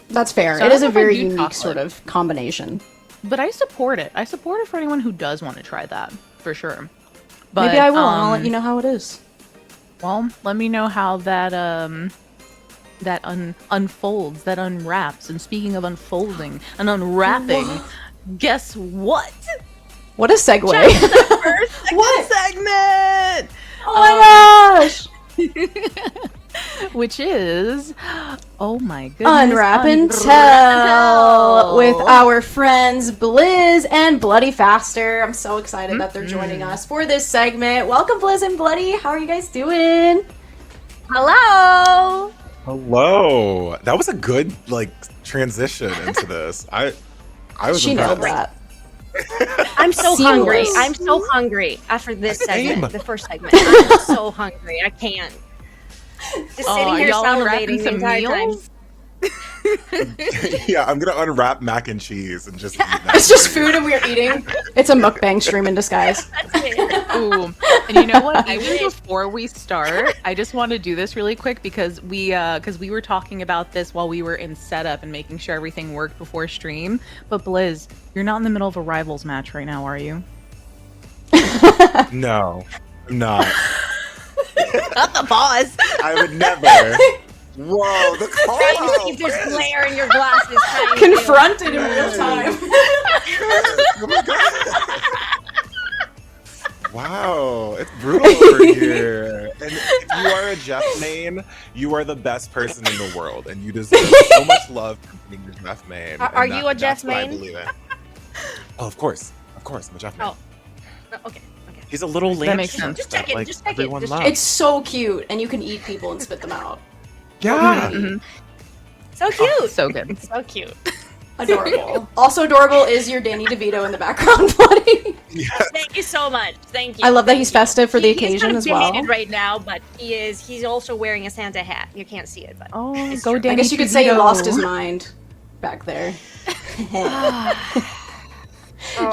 That's fair. So it is a very unique unique sort of combination. But I support it. I support it for anyone who does want to try that, for sure. But, maybe I will, and I'll let you know how it is. Well, let me know how that unfolds, that unwraps. And speaking of unfolding and unwrapping, guess what? What a segue! First segment. Oh my gosh! which is, oh my goodness, Unwrap and Tell with our friends Blizz and Bloody Faster. I'm so excited that they're joining us for this segment. Welcome, Blizz and Bloody. How are you guys doing? Hello. Hello. That was a good transition into this. I was She nailed impressed. that. I'm so Seamless. hungry. I'm so hungry after this Same. segment, the first segment. I'm so hungry. I can't. Just sitting here y'all unwrapping salivating the some entire time. meals? Yeah, I'm gonna unwrap mac and cheese and just eat that. It's just food and we're eating. It's a mukbang stream in disguise. That's it. Ooh, and you know what? I Even wish. before we start, I just want to do this really quick because we were talking about this while we were in setup and making sure everything worked before stream. But Blizz, you're not in the middle of a rivals match right now, are you? No, I'm not. Not the boss. I would never. Whoa, the call Trying to out. keep this glare in your glasses. Confronted in real time. Oh my God. Wow, it's brutal over here. And if you are a Jeff main, you are the best person in the world, and you deserve so much love for being a Jeff main. Are And you a Jeff that's what I main? believe in. Oh, of course, I'm a Jeff main. Oh. Okay. He's a little That makes lamb sense. Just that, check it, like, just check it, everyone just loves. check It's so cute, and you can eat people and spit them out. Yeah. Mhm. So cute. So good. So cute. Adorable. Also adorable is your Danny DeVito in the background, Bloody. Yes. Thank you so much. Thank you. I love that he's Thank you. festive for the He's occasion kind of as well. demeated right now, but he's also wearing a Santa hat. You can't see it, but Oh, It's go true. Danny. I guess you could say he DeVito. lost his mind back there.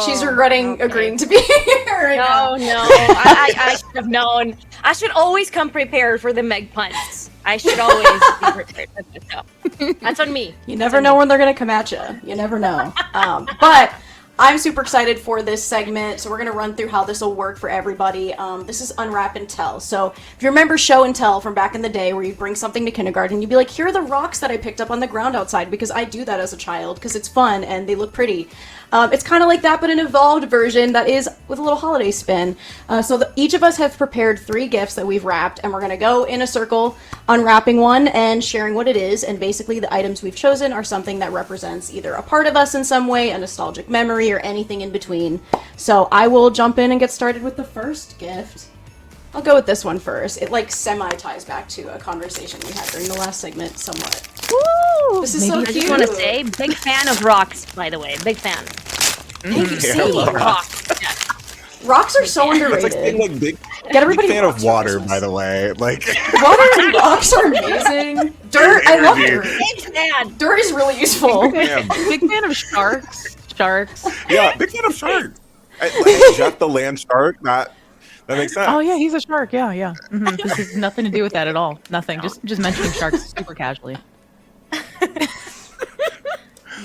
She's regretting agreeing to be here right now. No, I should have known. I should always come prepared for the Meg puns. I should always be prepared for this stuff. That's on me. You never know when they're going to come at you. You never know. But I'm super excited for this segment, so we're going to run through how this will work for everybody. This is Unwrap and Tell. So if you remember Show and Tell from back in the day where you bring something to kindergarten, you'd be like, here are the rocks that I picked up on the ground outside, because I do that as a child, because it's fun and they look pretty. It's kind of like that, but an evolved version that is with a little holiday spin. Each of us have prepared 3 gifts that we've wrapped, and we're going to go in a circle, unwrapping one and sharing what it is. And basically the items we've chosen are something that represents either a part of us in some way, a nostalgic memory, or anything in between. So I will jump in and get started with the first gift. I'll go with this one first. It semi-ties back to a conversation we had during the last segment somewhat. Woo! This is so I cute. just want to say, big fan of rocks, by the way. Big fan. Thank you, Yeah, Sadie. I love Rocks. Yeah. Rocks are so It's like underrated. saying like big Get everybody fan rocks of for water, Christmas. by the way. Like Water and rocks are amazing. Dirt, I love dirt. Big fan. Dirt is really useful. damn. Big fan of sharks. Sharks. Yeah, big fan of sharks. Like, Jeff the land shark, that makes sense. Oh yeah, he's a shark. Yeah. This has nothing to do with that at all. Nothing. Just mentioning sharks super casually.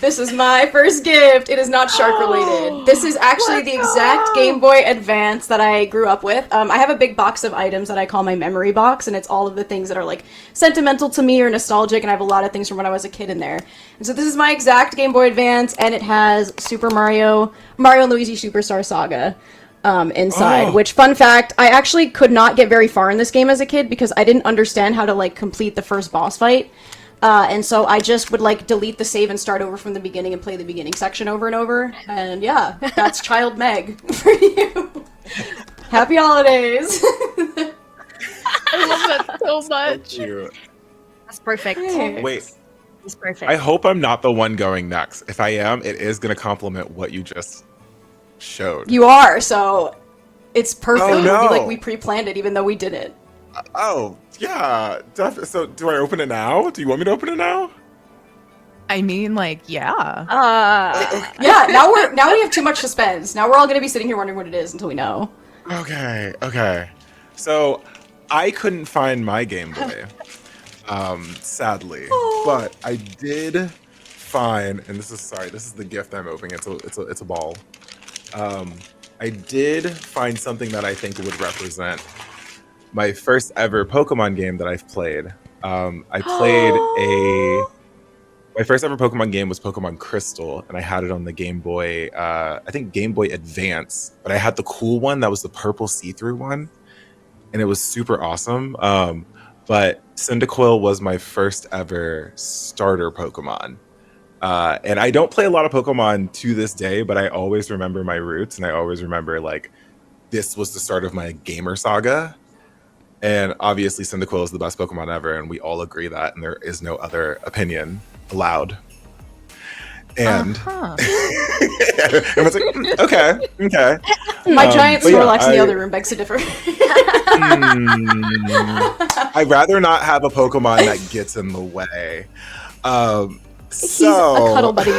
This is my first gift. It is not shark related. This is actually the exact Game Boy Advance that I grew up with. I have a big box of items that I call my memory box, and it's all of the things that are like sentimental to me or nostalgic, and I have a lot of things from when I was a kid in there. And so this is my exact Game Boy Advance, and it has Super Mario and Luigi Superstar Saga inside. Oh. Which, fun fact, I actually could not get very far in this game as a kid because I didn't understand how to like complete the first boss fight. And so I just would like delete the save and start over from the beginning and play the beginning section over and over. And yeah, that's Child Meg for you. Happy holidays. I love that so much. Cute. That's perfect. Wait, It's perfect. I hope I'm not the one going next. If I am, it is going to complement what you just showed. You are, so it's perfect. Oh, It'll be no. like we pre-planned it even though we didn't. Oh, yeah. So do I open it now? Do you want me to open it now? I mean, like, yeah. Yeah, now we have too much suspense. Now we're all gonna be sitting here wondering what it is until we know. Okay. So I couldn't find my Game Boy, sadly, but I did find, and this is the gift I'm opening. It's a ball. I did find something that I think would represent my first ever Pokemon game that I've played. My first ever Pokemon game was Pokemon Crystal, and I had it on the Game Boy, I think Game Boy Advance, but I had the cool one that was the purple see-through one, and it was super awesome. But Cyndaquil was my first ever starter Pokemon. And I don't play a lot of Pokemon to this day, but I always remember my roots, and I always remember like this was the start of my gamer saga. And obviously, Cyndaquil is the best Pokemon ever, and we all agree that, and there is no other opinion allowed. And everyone's like, okay. My giant but yeah, Snorlax in the other room begs to differ. I'd rather not have a Pokemon that gets in the way. He's a cuddle buddy.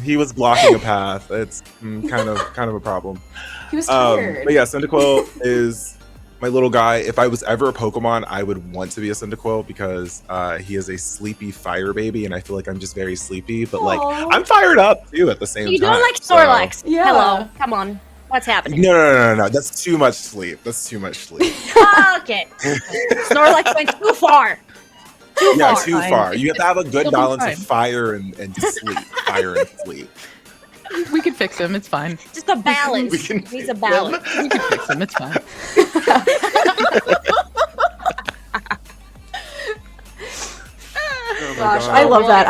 He was blocking a path. It's kind of a problem. He was tired. But yeah, Cyndaquil is my little guy. If I was ever a Pokemon, I would want to be a Cyndaquil because he is a sleepy fire baby, and I feel like I'm just very sleepy. But like, I'm fired up too at the same time. You don't like Snorlax? So. Yeah. Hello, come on. What's happening? No. That's too much sleep. Okay. Snorlax went too far. Too far. You have to have a good balance of fire and sleep. Fire and sleep. We can fix him. It's fine. Just a balance. He's a balance. We can fix him. It's fine. Gosh, I love that.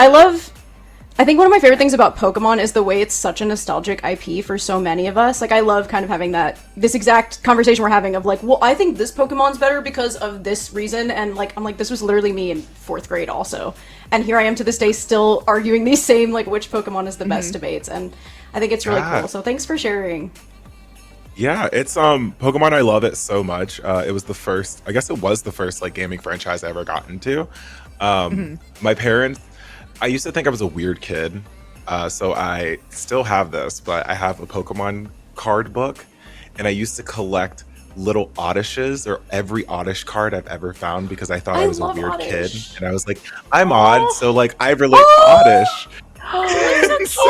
I think one of my favorite things about Pokemon is the way it's such a nostalgic IP for so many of us. Like, I love kind of having this exact conversation we're having of like, well, I think this Pokemon's better because of this reason, and like, I'm like, this was literally me in 4th grade also. And here I am to this day still arguing these same, like, which Pokemon is the best debates, and I think it's really cool. So thanks for sharing. Yeah, it's Pokemon. I love it so much. It was the first like gaming franchise I ever got into. My parents, I used to think I was a weird kid, so I still have this, but I have a Pokemon card book, and I used to collect little Oddishes, or every Oddish card I've ever found, because I thought I was a weird kid, and I was like, I'm odd, so like I relate to Oddish. That's so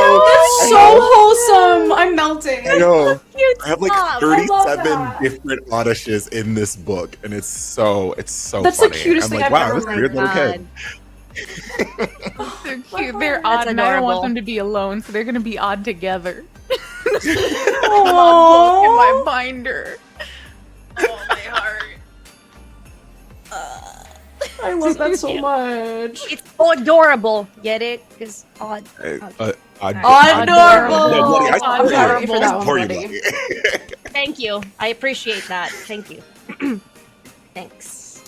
wholesome. I'm melting. I know. I have like 37 different Oddishes in this book, and it's so That's funny. the cutest thing like, I've wow, ever this weird little kid. They're cute. They're odd, and I don't want them to be alone, so they're gonna be odd together. Aww. In my binder. Oh, my heart. I love that so much. It's adorable. Get it? Because odd. Adorable. No, buddy, I'm sorry for that one, support you, buddy. buddy. Thank you. I appreciate that. Thank you. Thanks.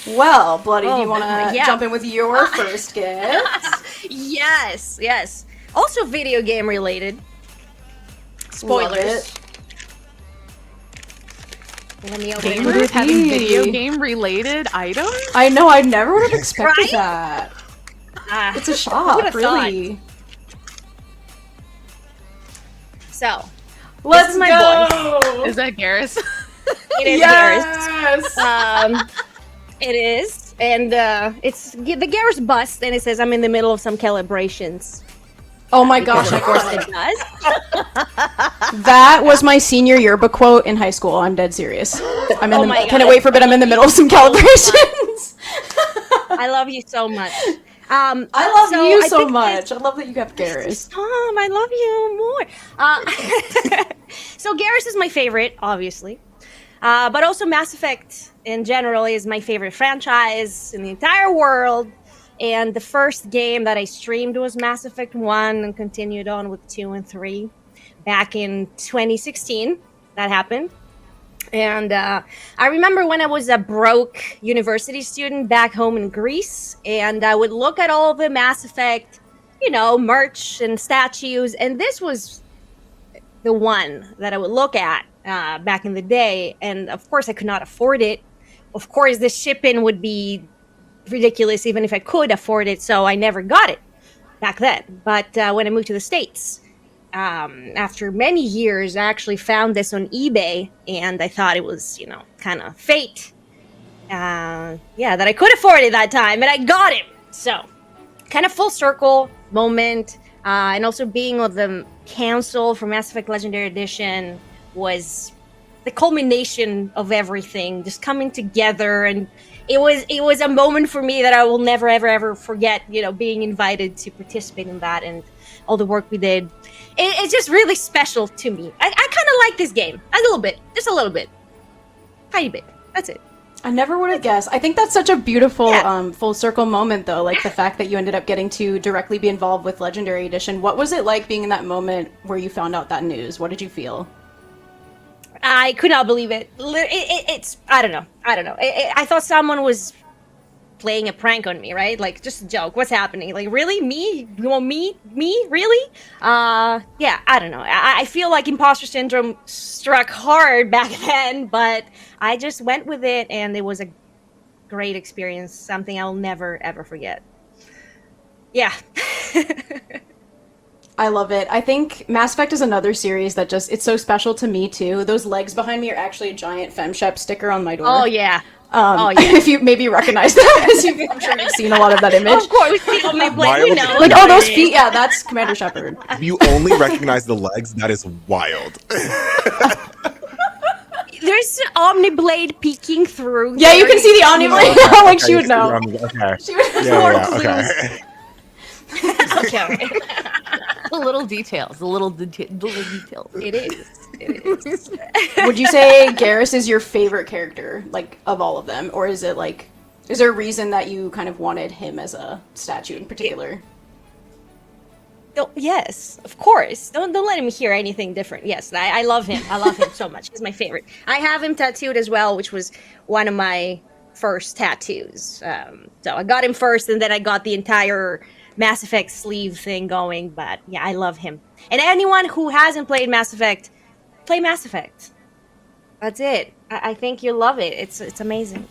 Well, Bloody, do you want to yeah. jump in with your first gift? Yes. Also video game related. Love Spoilers. it. Let me open Gamers it. having video game related items? I know, I never would have expected Right? that. It's a Who shock, would've really. So, Let's my go! Is that Garrus? it is Yes! Garrus. It is. And it's the Garrus bust, and it says, I'm in the middle of some calibrations. Oh my gosh, Of course it does. that was my senior yearbook quote in high school. I'm dead serious. I'm in my Can it God. wait for a bit? I'm in the middle of some calibrations. I love you so much. I love you I so think much. I love that you have Garrus. Tom, I love you more. So Garrus is my favorite, obviously. But also Mass Effect in general is my favorite franchise in the entire world. And the first game that I streamed was Mass Effect 1 and continued on with 2 and 3 back in 2016. That happened. And I remember when I was a broke university student back home in Greece, and I would look at all the Mass Effect, merch and statues, and this was the one that I would look at back in the day. And of course, I could not afford it. Of course, the shipping would be ridiculous even if I could afford it, so I never got it back then. But when I moved to the States, after many years, I actually found this on eBay, and I thought it was, kind of fate. That I could afford it that time, and I got it. So, kind of full circle moment, and also being on the console for Mass Effect Legendary Edition was the culmination of everything, just coming together, and it was a moment for me that I will never ever forget. Being invited to participate in that and all the work we did. It's just really special to me. I kind of like this game a little bit, just a little bit, tiny bit. That's it. I never would have guessed. I think that's such a beautiful Yeah. full circle moment, though. Like the fact that you ended up getting to directly be involved with Legendary Edition. What was it like being in that moment where you found out that news? What did you feel? I could not believe it. It's I don't know. I thought someone was playing a prank on me, right? Like just a joke. What's happening? Like really? Me? You want me? Really? Yeah, I don't know. I feel like imposter syndrome struck hard back then, but I just went with it and it was a great experience, something I'll never ever forget. Yeah. I love it. I think Mass Effect is another series that just, it's so special to me too. Those legs behind me are actually a giant FemShep sticker on my door. Oh yeah. If you maybe recognize that, as I'm sure you've seen a lot of that image. Of course, we only play, Wild. we know. Like, oh, those feet, yeah, that's Commander Shepard. If you only recognize the legs, that is wild. There's an Omniblade peeking through. Yeah, you can see the Omniblade now, like she Okay, would know. Okay. She would have Yeah, more yeah, clues. okay. Okay. The little details, the little details. It is. Would you say Garrus is your favorite character, like, of all of them? Or is it, like, is there a reason that you kind of wanted him as a statue in particular? Yes, of course. Don't let him hear anything different. Yes, I love him. I love him so much. He's my favorite. I have him tattooed as well, which was one of my first tattoos. So I got him first, and then I got the entire Mass Effect sleeve thing going. But yeah, I love him. And anyone who hasn't played Mass Effect, play Mass Effect. That's it. I think you'll love it. It's amazing.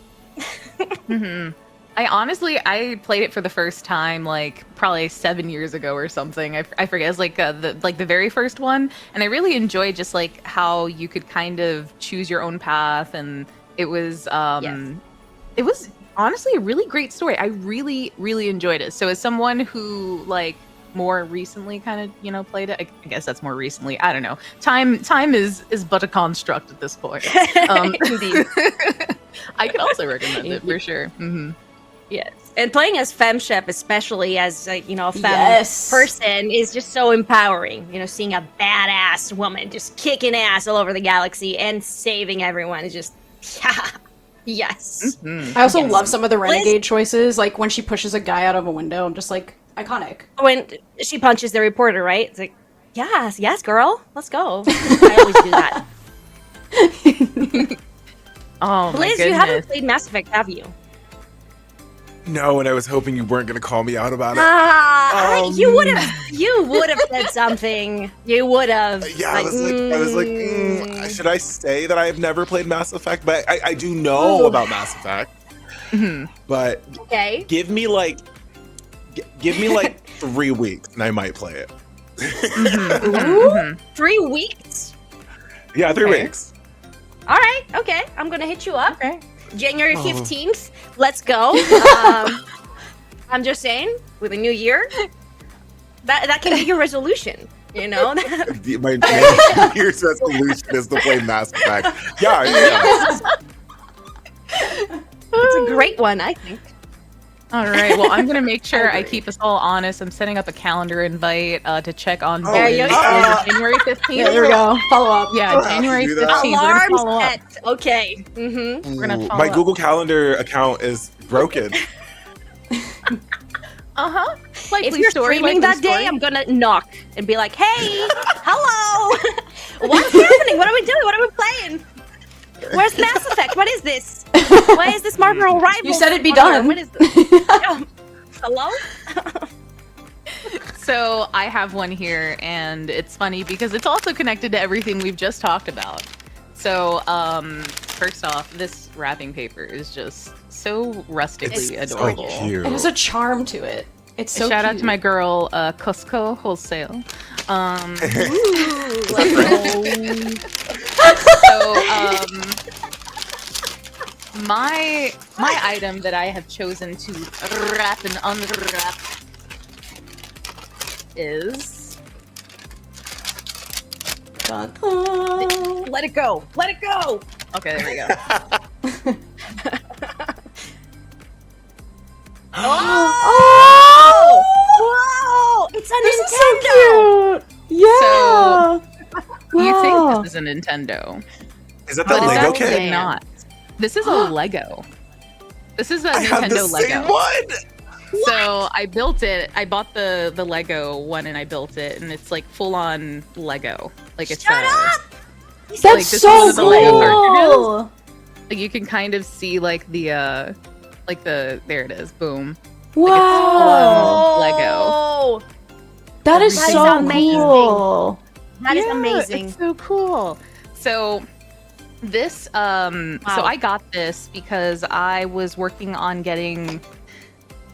I played it for the first time like probably 7 years ago or something. I forget. It's like the very first one, and I really enjoyed just like how you could kind of choose your own path, and it was it was honestly a really great story. I really enjoyed it. So as someone who like more recently kind of played it, I guess that's more recently. I don't know. Time is but a construct at this point. Indeed. I could also recommend it for sure. Mm-hmm. Yes, and playing as FemShep, especially as a femme Yes. person, is just so empowering. Seeing a badass woman just kicking ass all over the galaxy and saving everyone is just, yes. I also Yes. love some of the Liz- renegade choices, like when she pushes a guy out of a window. I'm just like, iconic. When she punches the reporter, right? It's like, yes, girl, let's go. I always do that. Oh my Liz, goodness. you haven't played Mass Effect, have you? No, and I was hoping you weren't going to call me out about it. You would have said something. You would have. Yeah, I was like, should I say that I have never played Mass Effect? But I do know about Mass Effect. But Okay. give me like 3 weeks and I might play it. 3 weeks. Yeah, 3 Okay. weeks. All right. Okay. I'm gonna hit you up. Okay. January 15th. Let's go. I'm just saying, with a new year, that can be your resolution. My New Year's resolution is to play Mass Effect. Yeah. It's a great one, I think. All right. Well, I'm going to make sure I keep us all honest. I'm setting up a calendar invite to check on There you Liz. go. January 15th. Yeah, there we go. Follow up. Yeah, January Do that. 15th. We're going to Alarm follow up. set. Okay. Mm-hmm. We're gonna follow My up. Google Calendar account is broken. If you're streaming that day, I'm gonna knock and be like, "Hey, hello, what's happening? What are we doing? What are we playing? Where's Mass Effect? What is this? Why is this Marvel Rivals? You said it'd be on here? done. What is this? Hello? So I have one here, and it's funny because it's also connected to everything we've just talked about. So, first off, this wrapping paper is just so rustically It's so adorable. Cute. It has a charm to it. It's so Shout out cute. to my girl, Cusco Wholesale. My item that I have chosen to wrap and unwrap is let it go. Let it go. Okay, there we go. Oh! Whoa! It's a This is Nintendo. so cute. Yeah. You Wow. think this is a Nintendo? Is that But the it's Lego actually kit? not. This is a Lego. This is a I have the Nintendo same Lego. one. So I built it. I bought the Lego one and I built it, and it's like full on Lego. Like it's Shut up! That's like, this so is what the Lego cartoon cool. like you can kind of see like the there it is. Boom. Wow. Lego. Oh, That is That is so amazing. cool. that is Yeah, amazing. It's so cool. So this so I got this because I was working on getting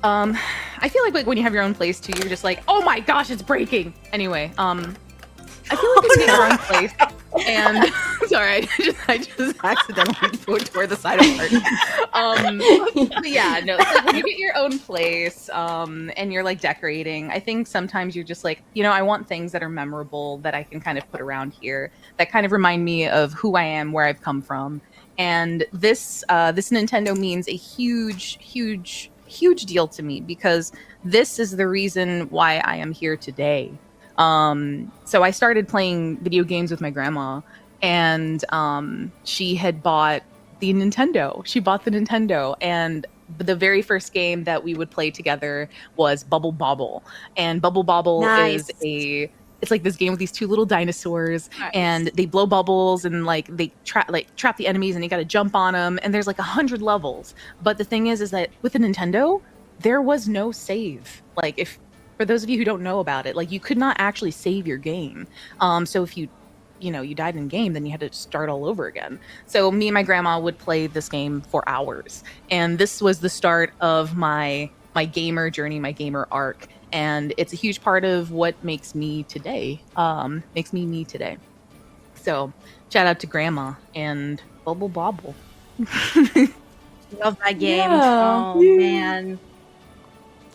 I feel like when you have your own place too, you're just like, oh my gosh, it's breaking. Anyway, I feel like when you get your own place and sorry, I just accidentally tore the side apart. But yeah, no, it's like when you get your own place, and you're like decorating, I think sometimes you're just like, I want things that are memorable that I can kind of put around here that kind of remind me of who I am, where I've come from. And this Nintendo means a huge deal to me because this is the reason why I am here today. So I started playing video games with my grandma, and she had bought the Nintendo. She bought the Nintendo, and the very first game that we would play together was Bubble Bobble. And Bubble Bobble Nice. is it's like this game with these two little dinosaurs, and they blow bubbles and like they trap the enemies, and you got to jump on them. And there's like 100 levels. But the thing is that with the Nintendo, there was no save. Like for those of you who don't know about it, like you could not actually save your game. So if you died in game, then you had to start all over again. So me and my grandma would play this game for hours, and this was the start of my gamer journey, my gamer arc, and it's a huge part of what makes me today. Makes me me today. So shout out to grandma and Bubble Bobble. Love that game. Yeah. Oh man.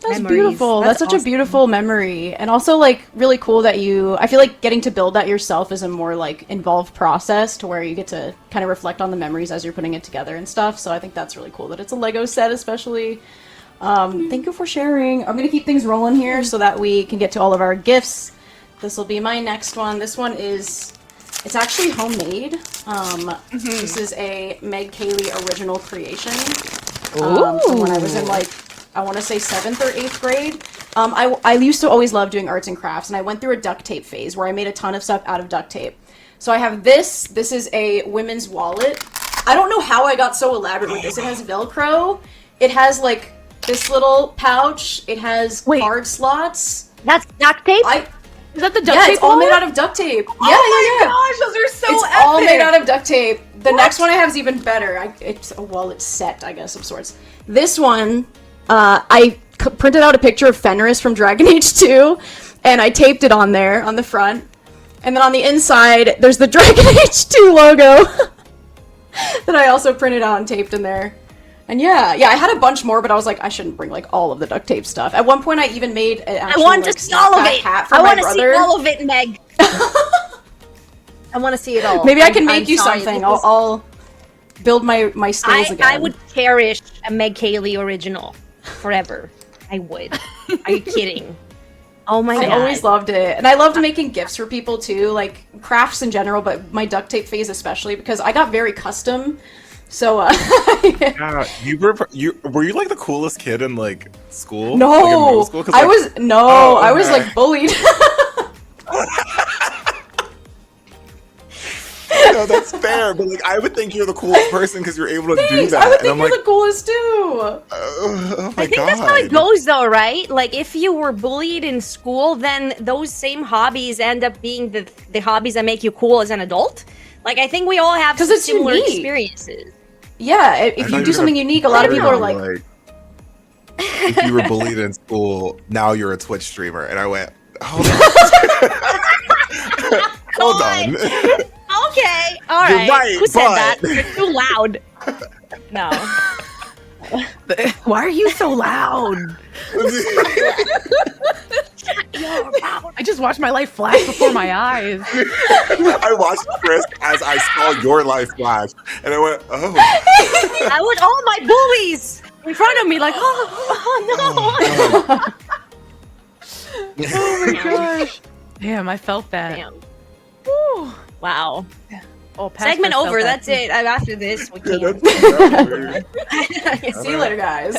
That's Memories. beautiful. That's such awesome. a beautiful memory. And also like really cool that I feel like getting to build that yourself is a more like involved process to where you get to kind of reflect on the memories as you're putting it together and stuff. So I think that's really cool that it's a Lego set especially. Thank you for sharing. I'm gonna keep things rolling here so that we can get to all of our gifts. This will be my next one. This one it's actually homemade. This is a Meg Cayley original creation. From when I was in I want to say 7th or 8th grade. I used to always love doing arts and crafts, and I went through a duct tape phase where I made a ton of stuff out of duct tape. So I have this. This is a women's wallet. I don't know how I got so elaborate with this. It has Velcro. It has like this little pouch. It has card slots. That's duct tape? Is that the duct Yeah, tape? it's all wallet? made out of duct tape. Yeah, Oh my yeah. gosh, those are so It's epic. all made out of duct tape. The next one I have is even better. It's a wallet set, I guess, of sorts. This one, printed out a picture of Fenris from Dragon Age 2, and I taped it on there on the front. And then on the inside, there's the Dragon Age 2 logo that I also printed out and taped in there. And yeah, I had a bunch more, but I was like, I shouldn't bring like all of the duct tape stuff. At one point, I even made an actual, I want to see all of snapback it. hat for I my want to see brother. all of it, Meg. I want to see it all. Maybe I can make I'm you sorry, something. this is- I'll build my skills again. I would cherish a Meg Cayley original forever. I would. Are you kidding? Oh my I god. always loved it. And I loved making gifts for people too, like crafts in general, but my duct tape phase especially, because I got very custom. So Yeah, were you like the coolest kid in like school? no, Like, in middle school? 'Cause, I like, was Oh, I was okay. like bullied. No, that's fair, but like I would think you're the coolest person because you're able to do Thanks, that. I would and think I'm you're like, the coolest too. oh my I think god. that's how it goes though, right? Like if you were bullied in school, then those same hobbies end up being the hobbies that make you cool as an adult. Like I think we all have 'Cause it's similar unique. experiences. Yeah, I if thought you were do something gonna unique, a lot of people are say, like, if you were bullied in school, now you're a Twitch streamer, and I went, hold on, hold on. Okay, all You're right. right, Who said but- that? You're too loud. No. Why are you so loud? I just watched my life flash before my eyes. I watched Chris as I saw your life flash, and I went, oh. I want all my bullies in front of me, like, oh no. Oh my gosh. Damn, I felt that. Damn. Whew. Wow. Oh, pass Segment yourself over. that. That's it. After this, we Yeah, can't. See you later, guys.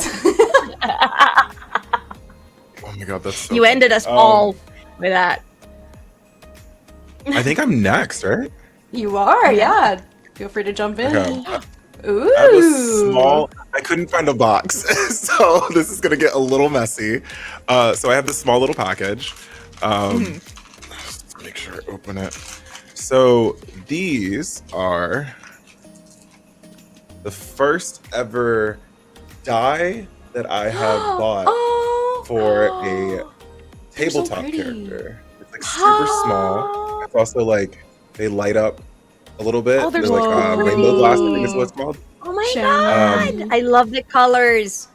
Oh my god, that's so You ended us all with that. I think I'm next, right? You are, yeah. Feel free to jump in. Okay. Ooh. I have a small. I couldn't find a box, so this is gonna get a little messy. So I have this small little package. Let's make sure I open it. So these are the first ever die that I have bought Oh. for a They're so tabletop pretty. character. It's like super small. It's also like they light up a little bit. Oh, they're They're like so rainbow glass, I think is pretty. what it's called. Oh my Shiny. god! I love the colors.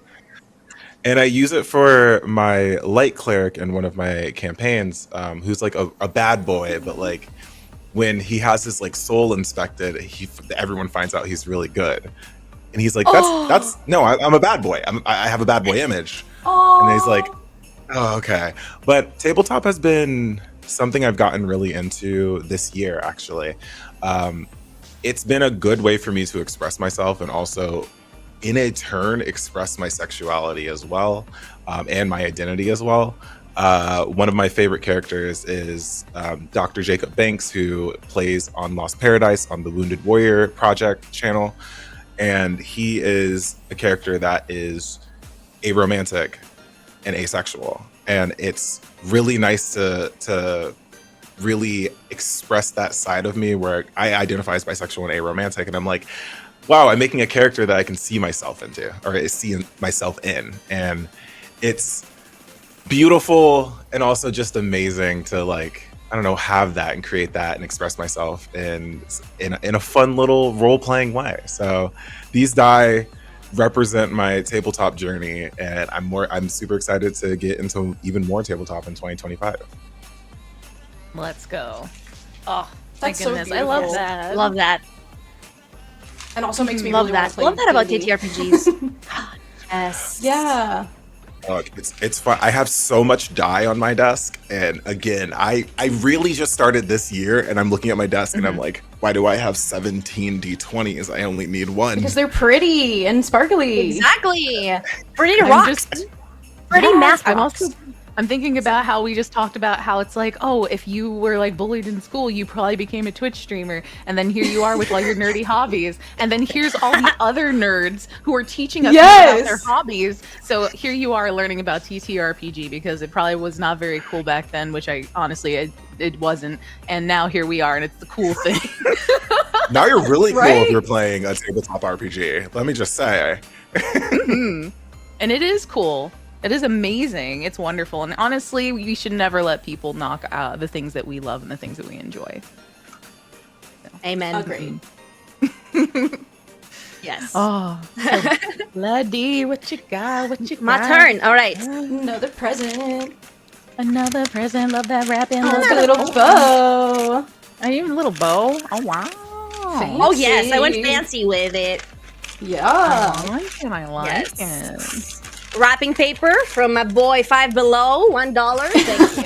And I use it for my light cleric in one of my campaigns, who's like a bad boy, but like when he has his like soul inspected, everyone finds out he's really good. And he's like, that's no, I'm a bad boy. I have a bad boy image. Oh. And he's like, oh, okay. But tabletop has been something I've gotten really into this year, actually. It's been a good way for me to express myself and also, in a turn, express my sexuality as well, and my identity as well. One of my favorite characters is Dr. Jacob Banks, who plays on Lost Paradise on the Wounded Warrior Project channel. And he is a character that is aromantic and asexual. And it's really nice to really express that side of me where I identify as bisexual and aromantic. And I'm like, wow, I'm making a character that I can see myself into or see myself in. And it's beautiful and also just amazing to like, I don't know, have that and create that and express myself in a fun little role-playing way. So these die represent my tabletop journey, and I'm super excited to get into even more tabletop in 2025. Let's go. Oh, my That's so goodness. I love beautiful. that. Love that. And also makes me Love really wanna that. play Love that about D&D. TTRPGs. Yes. Yeah. It's fun. I have so much die on my desk, and again, I really just started this year, and I'm looking at my desk, and I'm like, why do I have 17 d20s? I only need one. Because they're pretty and sparkly. Exactly. Pretty I'm rocks. just- Pretty Yes, math rocks. I'm thinking about how we just talked about how it's like, oh, if you were like bullied in school, you probably became a Twitch streamer, and then here you are with all your nerdy hobbies, and then here's all the other nerds who are teaching us about their hobbies. So here you are learning about TTRPG because it probably was not very cool back then, which I honestly it wasn't, and now here we are, and it's the cool thing. Now you're really cool Right? if you're playing a tabletop RPG. Let me just say. And it is cool. It is amazing. It's wonderful. And honestly, we should never let people knock the things that we love and the things that we enjoy. Amen. Agreed. Yes. Oh, so bloody, what you got? What you got? My turn. All right. Another present. Another present. Love that wrapping. Oh, Love it's got a that little bow. Are you a little bow? Oh, wow. Oh yes, I went Fancy. fancy with it. Yeah. I like it. I like Yes. it. Wrapping paper from my boy Five Below, $1. Thank you.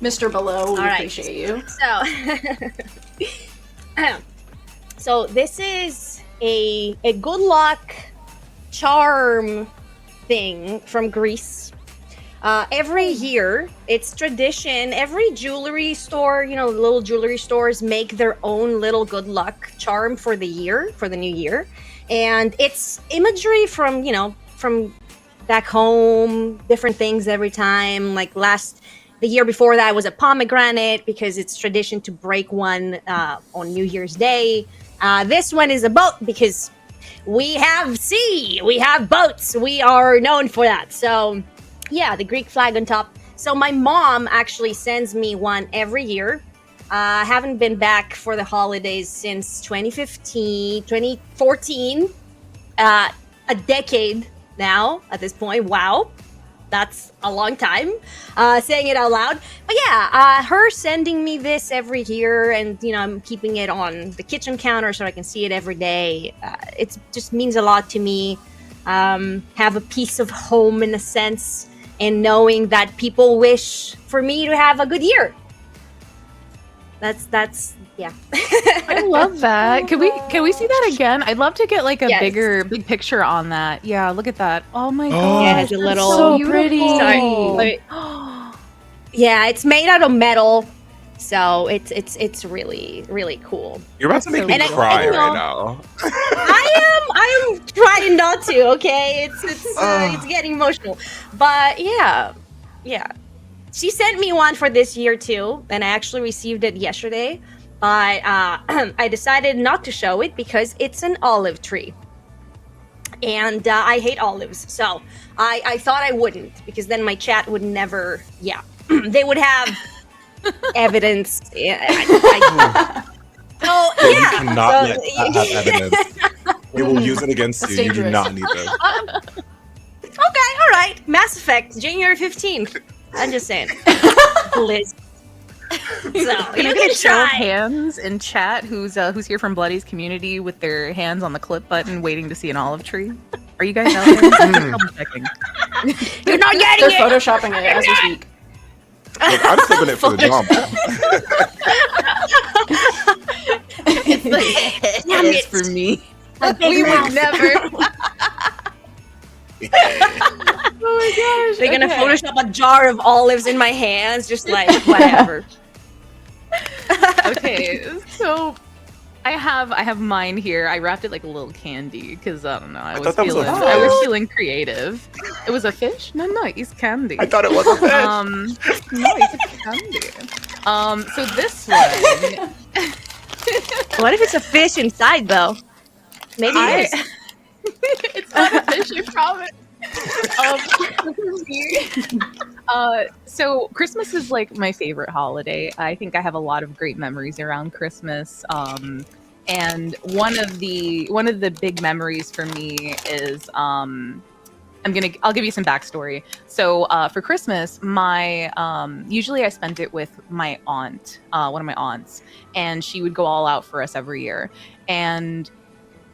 Mr. Below, we All right. appreciate you. So this is a good luck charm thing from Greece. Every year, it's tradition. Every jewelry store, little jewelry stores make their own little good luck charm for the year, for the new year. And it's imagery from back home, different things every time. Like the year before that was a pomegranate because it's tradition to break one on New Year's Day. This one is a boat because we have sea, we have boats, we are known for that. So yeah, the Greek flag on top. So my mom actually sends me one every year. I haven't been back for the holidays since 2014. A decade now at this point. Wow. That's a long time saying it out loud. But yeah, her sending me this every year, and I'm keeping it on the kitchen counter so I can see it every day. It just means a lot to me. Have a piece of home in a sense, and knowing that people wish for me to have a good year. That's yeah. I love that. Can we see that again? I'd love to get like a Yes. big picture on that. Yeah, look at that. Oh my Oh. gosh. Yeah, it's a that's little- So beautiful. pretty. Sorry. Yeah, it's made out of metal, so it's really really cool. You're about to make So me And I- cry and, right now. I am trying not to. Okay, it's getting emotional, but yeah. She sent me one for this year too, and I actually received it yesterday. But I decided not to show it because it's an olive tree, and I hate olives. So I thought I wouldn't, because then my chat would never. Yeah, they would have evidence. Yeah, so You yeah. cannot so- let that have evidence. We will use it against That's you. You do dangerous. not need this. Okay, all right. Mass Effect, January 15th. I'm just saying. Liz. So, Can I you get can a show of try. hands in chat who's here from Bloody's community with their hands on the clip button waiting to see an olive tree? Are you guys out there? I'm double checking. You're not They're getting it. photoshopping it as we speak. Look, I'm flipping it for the drama. Damn It's it. for me. We would never. Oh my gosh. They're gonna okay. Photoshop a jar of olives in my hands, just like whatever. Okay, so I have mine here. I wrapped it like a little candy because I don't know. I was thought that was a feeling creative. It was a fish? No, it's candy. I thought it was a fish. No, it's a candy. So this one. What if it's a fish inside though? Maybe it is. It's not a fish, I promise. So Christmas is like my favorite holiday. I think I have a lot of great memories around Christmas. And one of the big memories for me is I'll give you some backstory. So for Christmas, my usually I spent it with my aunt, one of my aunts, and she would go all out for us every year. And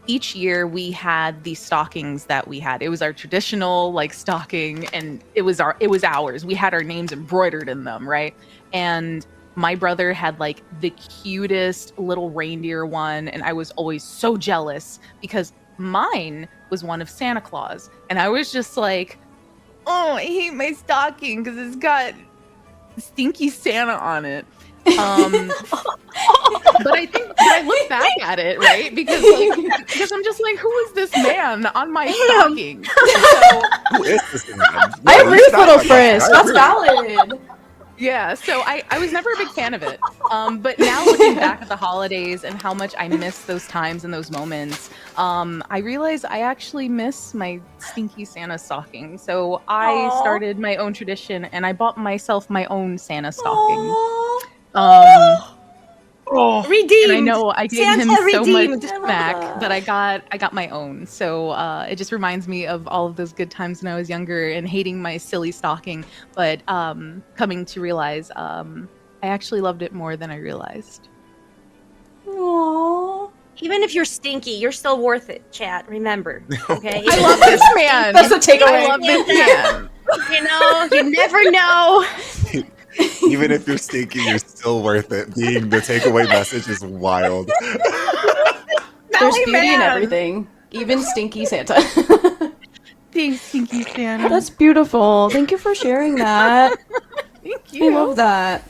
each year we had these stockings that we had. It was our traditional like stocking, and it was ours. We had our names embroidered in them, right? And my brother had like the cutest little reindeer one, and I was always so jealous because mine was one of Santa Claus, and I was just like, oh, I hate my stocking because it's got stinky Santa on it. But I look back at it, right? Because I'm just like, who is this man on my stocking? So, Who is this man? I agree with Little Frisk. Frisk. That's valid. yeah, so I was never a big fan of it. But now looking back at the holidays and how much I miss those times and those moments, I realize I actually miss my stinky Santa stocking. So I Aw. started my own tradition and I bought myself my own Santa stocking. Aw. Redeemed. And I know I gave Santa him so redeemed. much I love smack, that. but I got my own. So it just reminds me of all of those good times when I was younger and hating my silly stocking, but coming to realize I actually loved it more than I realized. Aw. Even if you're stinky, you're still worth it, chat. Remember. Okay? I love this man. That's the takeaway. I love this man. You know, you never know. Even if you're stinky, you're still worth it. Being the takeaway message is wild. There's Valley beauty in man. everything, even stinky Santa. Thanks, Stinky Santa. That's beautiful. Thank you for sharing that. Thank I you. love that.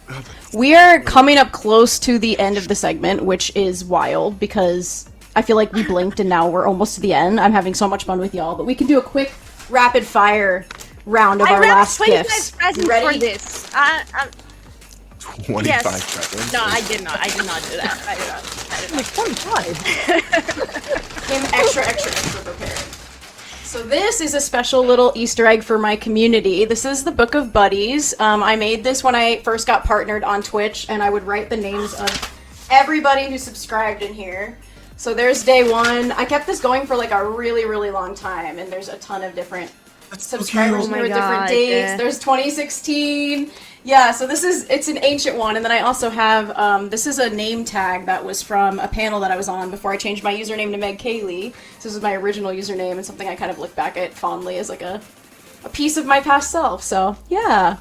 We are coming up close to the end of the segment, which is wild because I feel like we blinked and now we're almost to the end. I'm having so much fun with y'all, but we can do a quick rapid fire round of I our wrapped last 25 gifts. presents Ready? for this. 25 Yes. presents. No, I did not. I did not do that. I did not. Like 25. Came extra prepared. So this is a special little Easter egg for my community. This is the Book of Buddies. I made this when I first got partnered on Twitch, and I would write the names of everybody who subscribed in here. So there's day one. I kept this going for like a really, really long time, and there's a ton of different subscribers Oh my here with different God, dates. yeah. There's 2016. Yeah, so it's an ancient one, and then I also have this is a name tag that was from a panel that I was on before I changed my username to Meg Kaylee. So this is my original username and something I kind of look back at fondly as like a piece of my past self. So yeah,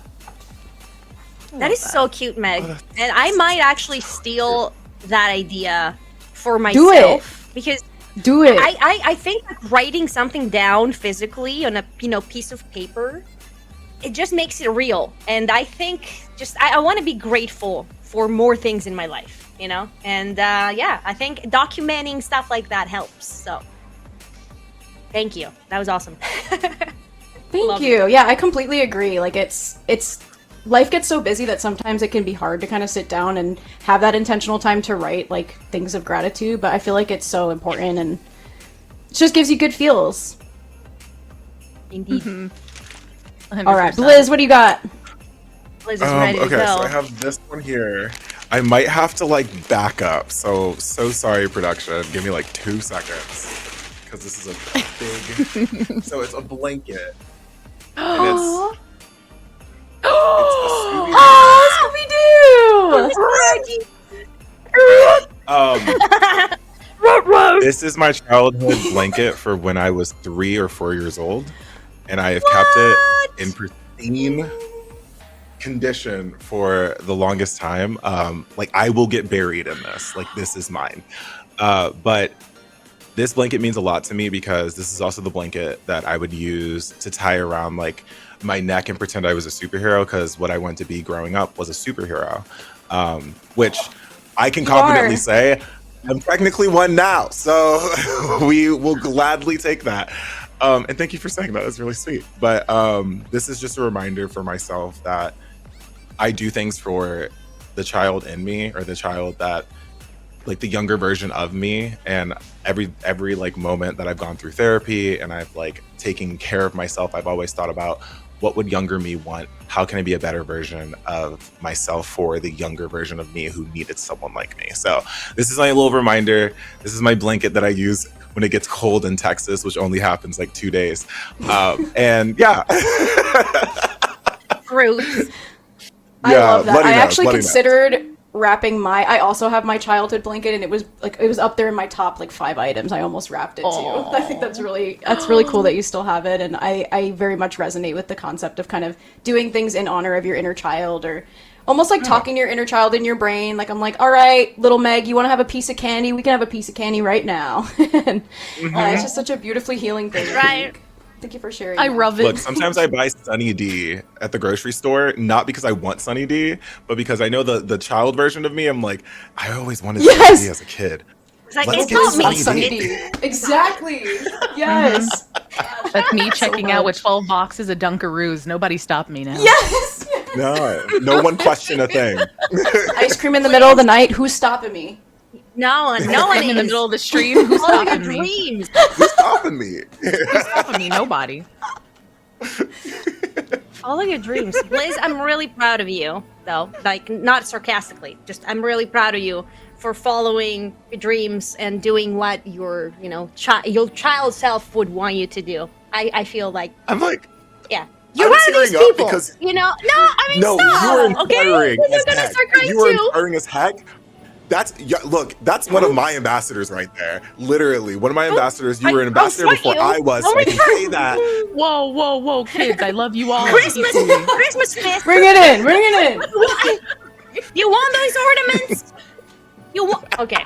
That is so cute, Meg. And I might actually steal that idea for Do it. myself because Do it. I think that writing something down physically on a piece of paper, it just makes it real. And I think I want to be grateful for more things in my life, And yeah, I think documenting stuff like that helps. So thank you. That was awesome. Thank Love you. Yeah, I completely agree. Like it's life gets so busy that sometimes it can be hard to kind of sit down and have that intentional time to write like things of gratitude, but I feel like it's so important and it just gives you good feels. Indeed. Mm-hmm. All right, Blizz, what do you got? Liz is ready to Okay, go. so I have this one here. I might have to like back up. So sorry, production. Give me like 2 seconds because this is a big. So it's a blanket. And it's this is my childhood blanket for when I was 3 or 4 years old, and I have kept it in pristine condition for the longest time. Like I will get buried in this. Like this is mine. But this blanket means a lot to me because this is also the blanket that I would use to tie around like my neck and pretend I was a superhero, because what I wanted to be growing up was a superhero, which I can confidently say I'm technically one now. So we will gladly take that. And thank you for saying that. That's really sweet. But this is just a reminder for myself that I do things for the child in me, or the child that like the younger version of me. And every like moment that I've gone through therapy and I've like taken care of myself, I've always thought about what would younger me want? How can I be a better version of myself for the younger version of me who needed someone like me? So this is my little reminder. This is my blanket that I use when it gets cold in Texas, which only happens like 2 days. And yeah. Fruits. I love that. I actually considered wrapping I also have my childhood blanket, and it was up there in my top like 5 items. I almost wrapped it too. I think that's really cool that you still have it, and I very much resonate with the concept of kind of doing things in honor of your inner child, or almost like talking to your inner child in your brain. Like I'm like, all right, little Meg, you want to have a piece of candy? We can have a piece of candy right now. And it's just such a beautifully healing thing. Right. Thank you for sharing. I love it. Look, sometimes I buy Sunny D at the grocery store, not because I want Sunny D, but because I know the child version of me. I'm like, I always wanted Sunny D as a kid. It's like, Let's it's get not me. Sunny D. Exactly. Yes. That's me So checking out with much. 12 boxes of Dunkaroos. Nobody stopped me now. Yes. No one question a thing. Ice cream in the middle of the night. Who's stopping me? No one I'm in the middle of the stream. Who's All your stopping me? dreams. Who's stopping me? Who's stopping me? Nobody. Follow your dreams. Liz, I'm really proud of you, though. Like, not sarcastically. Just, I'm really proud of you for following your dreams and doing what your, your child self would want you to do. I feel like, I'm like, yeah. You're I'm one of these tearing up people. because- No, I mean, No, stop. you are Okay? inspiring You're as gonna heck. start crying You are too. inspiring as heck. That's one of my ambassadors right there. Literally, one of my ambassadors. You were an ambassador fight before you. I was, so I can say that. Whoa, kids! I love you all. Christmas fist. Bring it in. You want those ornaments? Okay.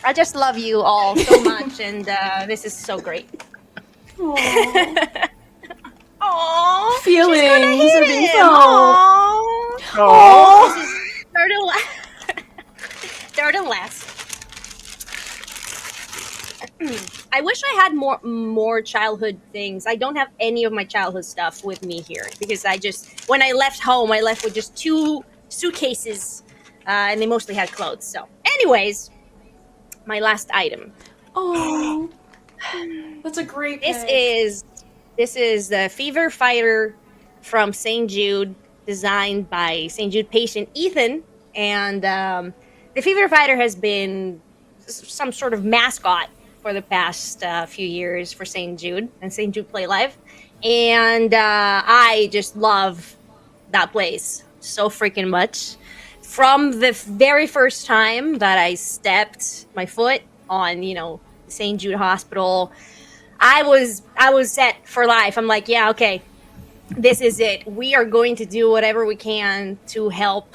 I just love you all so much, and this is so great. Aww. Feelings are being Aww. felt. This is third and last. I wish I had more childhood things. I don't have any of my childhood stuff with me here because when I left home, I left with just 2 suitcases, and they mostly had clothes. So, anyways, my last item. Oh, that's a great. This is the Fever Fighter from St. Jude, designed by St. Jude patient Ethan, and the Fever Fighter has been some sort of mascot for the past few years for St. Jude and St. Jude Play Live, and I just love that place so freaking much. From the very first time that I stepped my foot on, St. Jude Hospital, I was set for life. I'm like, yeah, okay, this is it. We are going to do whatever we can to help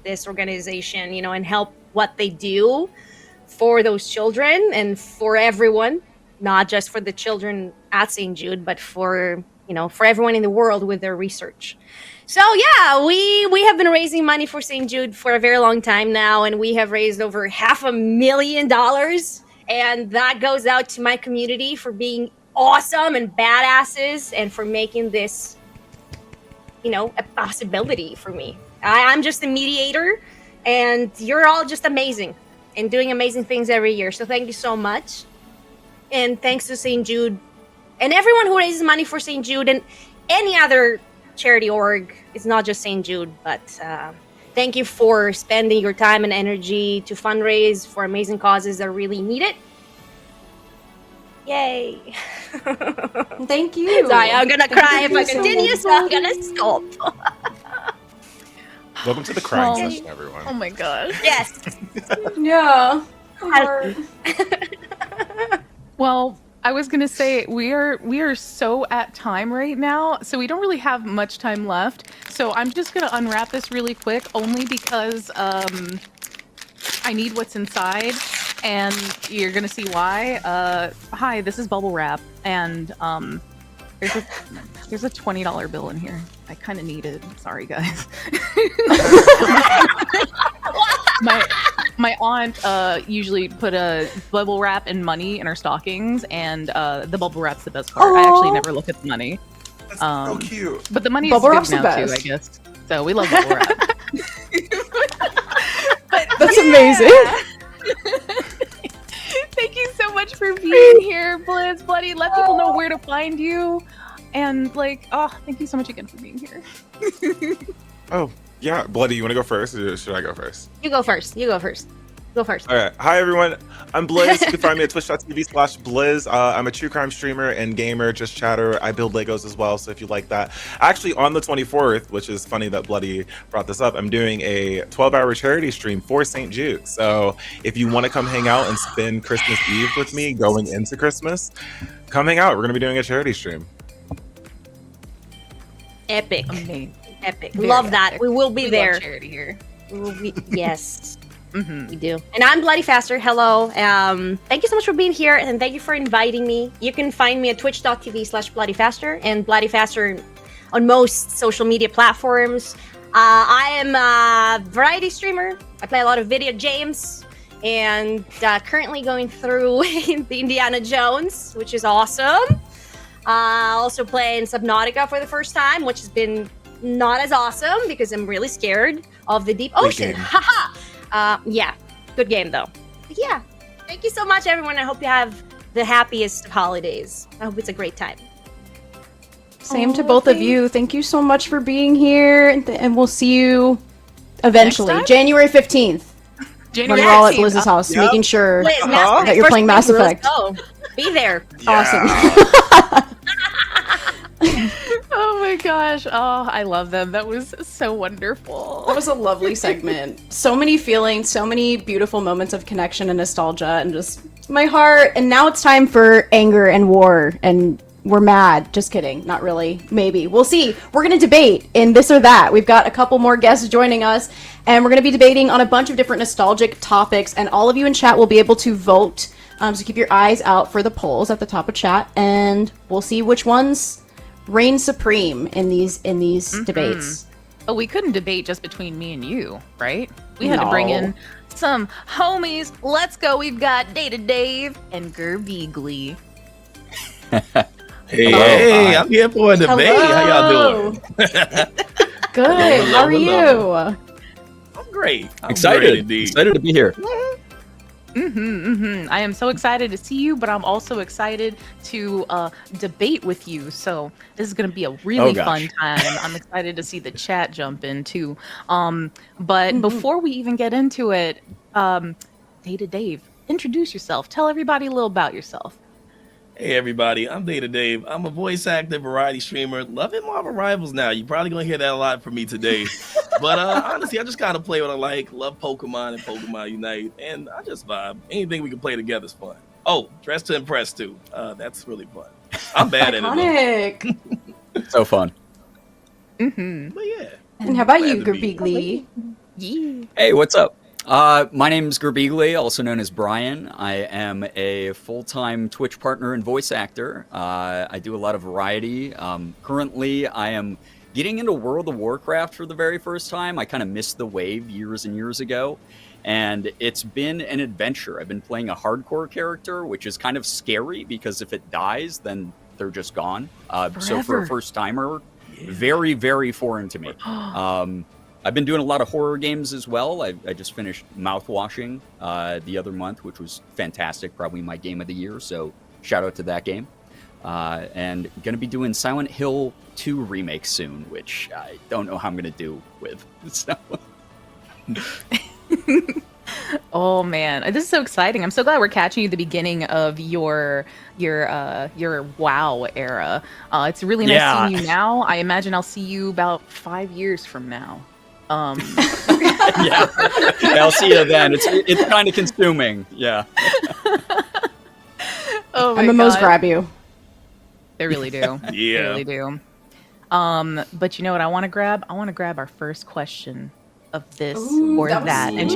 this organization, and help what they do for those children and for everyone, not just for the children at St. Jude, but for everyone in the world with their research. So yeah, we have been raising money for St. Jude for a very long time now, and we have raised over $500,000, and that goes out to my community for being awesome and badasses and for making this a possibility for me. I'm just a mediator, and you're all just amazing and doing amazing things every year. So thank you so much. And thanks to St. Jude and everyone who raises money for St. Jude and any other charity org. It's not just St. Jude, but thank you for spending your time and energy to fundraise for amazing causes that really need it. Yay. Thank you. Sorry, I'm going to cry if I so continue, much. so I'm going to stop. Welcome to the crying Oh. session, everyone. Oh my gosh. Yes. Yeah. Heart. Well, I was gonna say we are so at time right now, so we don't really have much time left. So I'm just gonna unwrap this really quick, only because I need what's inside, and you're gonna see why. Hi, this is bubble wrap, and there's a $20 bill in here. I kind of need it. Sorry, guys. My aunt usually put a bubble wrap and money in her stockings, and the bubble wrap's the best part. I actually never look at the money. That's so cute. But the money is Bubble good wrap's the now too, best. I guess. So we love bubble wrap. That's amazing. Thank you so much for being here, Blizz, Bloody. Let people know where to find you. And thank you so much again for being here. Oh, yeah. Bloody, you want to go first, or should I go first? You go first. Go first. All right. Hi, everyone. I'm Blizz. You can find me at twitch.tv/Blizz. I'm a true crime streamer and gamer, just chatter. I build Legos as well, so if you like that. Actually, on the 24th, which is funny that Bloody brought this up, I'm doing a 12-hour charity stream for St. Jude. So if you want to come hang out and spend Christmas Eve with me going into Christmas, come hang out. We're going to be doing a charity stream. Epic. Amazing. Epic. Very Love that. epic. We will be We there. love charity here. Yes. Mm-hmm. We do. And I'm Bloody Faster. Hello. Thank you so much for being here, and thank you for inviting me. You can find me at twitch.tv/bloodyfaster and Bloody Faster on most social media platforms. I am a variety streamer. I play a lot of video games, and currently going through the Indiana Jones, which is awesome. Also playing Subnautica for the first time, which has been not as awesome because I'm really scared of the deep ocean. Haha. Yeah, good game though. But yeah, thank you so much, everyone. I hope you have the happiest of holidays. I hope it's a great time. Same to both of you. Thank you so much for being here, and we'll see you eventually. Next time? January 15th. When we're all at Blizz's house, Yep. making sure Liz, that you're first playing Mass thing, Effect. let's go. Be there. Awesome. Oh my gosh. Oh, I love them. That was so wonderful. That was a lovely segment. So many feelings, so many beautiful moments of connection and nostalgia, and just my heart. And now it's time for anger and war, and we're mad. Just kidding. Not really. Maybe. We'll see. We're going to debate in this or that. We've got a couple more guests joining us, and we're going to be debating on a bunch of different nostalgic topics, and all of you in chat will be able to vote. So keep your eyes out for the polls at the top of chat, and we'll see which ones reign supreme in these debates. Oh, we couldn't debate just between me and you, right? We had to bring in some homies. Let's go. We've got Data Dave and Gerbeegly. Hey, I'm here for a debate. How y'all doing? Good. How are you? I'm great. I'm Excited. great indeed. Excited to be here. I am so excited to see you, but I'm also excited to debate with you. So this is going to be a really fun time. I'm excited to see the chat jump in too. But before we even get into it, Data Dave, introduce yourself. Tell everybody a little about yourself. Hey everybody, I'm Data Dave. I'm a voice actor, variety streamer, loving Marvel Rivals now. You're probably gonna hear that a lot from me today. But honestly, I just kind of play what I like. Love Pokemon and Pokemon Unite, and I just vibe. Anything we can play together is fun. Oh, Dress to Impress too. That's really fun. I'm bad at it Iconic. So fun. Mm-hmm. But yeah. And how about Glad you, to be here. Gerbigli? Yeah. Hey, what's up? My name's Gerbigli, also known as Brian. I am a full-time Twitch partner and voice actor. I do a lot of variety. Currently, I am getting into World of Warcraft for the very first time. I kind of missed the wave years and years ago, and it's been an adventure. I've been playing a hardcore character, which is kind of scary because if it dies, then they're just gone. So for a Forever. first-timer, very, very foreign to me. I've been doing a lot of horror games as well. I just finished Mouthwashing the other month, which was fantastic, probably my game of the year, so shout out to that game. And going to be doing Silent Hill 2 remake soon, which I don't know how I'm going to do with. So. Oh man, this is so exciting! I'm so glad we're catching you at the beginning of your WoW era. It's really nice seeing you now. I imagine I'll see you about 5 years from now. Yeah, I'll see you then. It's kind of consuming. Yeah. Oh my MMOs God. grab you. They really do. They Yeah. really do. But you know what I want to grab? I want to grab our first question of this Ooh, or that was that. And sweet.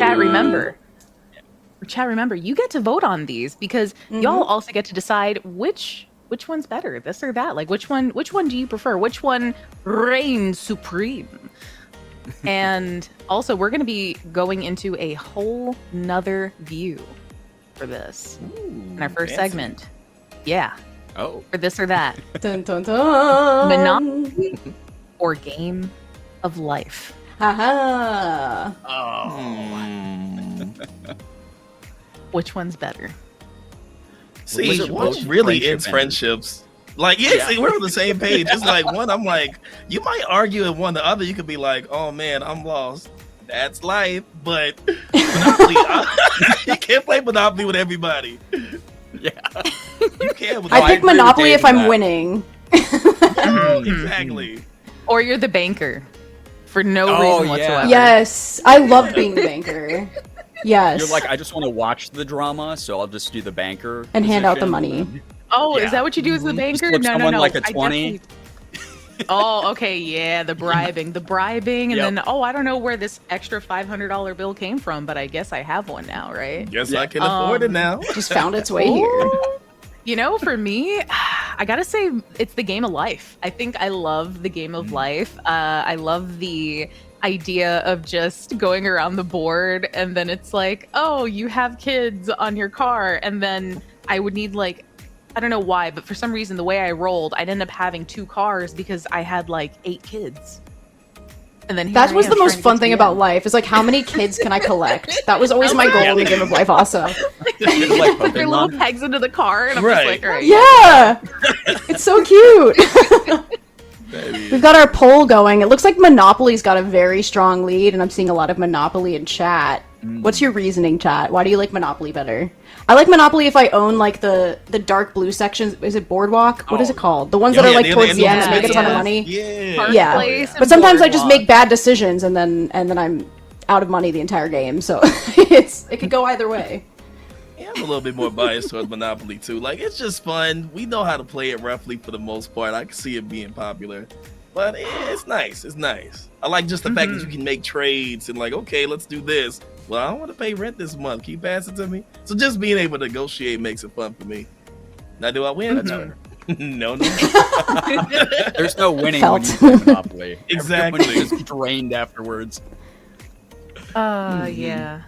chat, remember, you get to vote on these because y'all also get to decide which one's better, this or that. Like which one do you prefer? Which one reigns supreme? And also, we're going to be going into a whole nother view for this in our first fancy. segment. Yeah, Oh. for this or that. Dun, dun, dun. Monopoly or game of life. Haha. Which one's better? See, Was it what both really friendship ends and- friendships? Like, yeah, see, we're on the same page. It's like one, I'm like, you might argue in one, the other, you could be like, oh man, I'm lost. That's life. But Monopoly, you can't play Monopoly with everybody. Yeah. You can with I I pick agree with Monopoly Dave if on I'm that. winning. Exactly. Or you're the banker for no Oh, reason yeah. whatsoever. Yes, I love being the banker. Yes. You're like, I just want to watch the drama, so I'll just do the banker And hand out the position, money. and then- Oh, Yeah. is that what you do as the banker? flip No, someone no. like a I 20. definitely- Oh, okay, yeah, the bribing, and Yep. then I don't know where this extra $500 bill came from, but I guess I have one now, right? Guess I can afford it now. Just found its way here. Ooh. You know, for me, I gotta say it's the game of life. I think I love the game of life. I love the idea of just going around the board and then it's like, oh, you have kids on your car, and then I would need like, I don't know why, but for some reason the way I rolled, I'd end up having 2 cars because I had like 8 kids. And then here That I was am the trying most to fun get to thing the about end. life. Is like, how many kids can I collect? That was always my goal in the game of life. Also, It's like Put their little Pokemon. pegs into the car, and I'm Right. just like, all right. yeah, it's so cute. Baby. We've got our poll going. It looks like Monopoly's got a very strong lead, and I'm seeing a lot of Monopoly in chat. What's your reasoning, chat? Why do you like Monopoly better? I like Monopoly if I own like the dark blue sections. Is it Boardwalk? What is it called? The ones that are like near towards the end end that make a ton of yeah. money. Yeah. Park Yeah. Place and But sometimes I just Boardwalk. make bad decisions, and then I'm out of money the entire game. So it could go either way. Yeah, I'm a little bit more biased towards Monopoly too. Like, it's just fun. We know how to play it roughly for the most part. I can see it being popular, but it's nice. It's nice. I like just the fact that you can make trades and like, okay, let's do this. Well, I don't want to pay rent this month. Can you pass it to me? So just being able to negotiate makes it fun for me. Now, do I win? No. No. There's no winning Felt. when you play Monopoly. Exactly. Everyone's just drained afterwards. Yeah.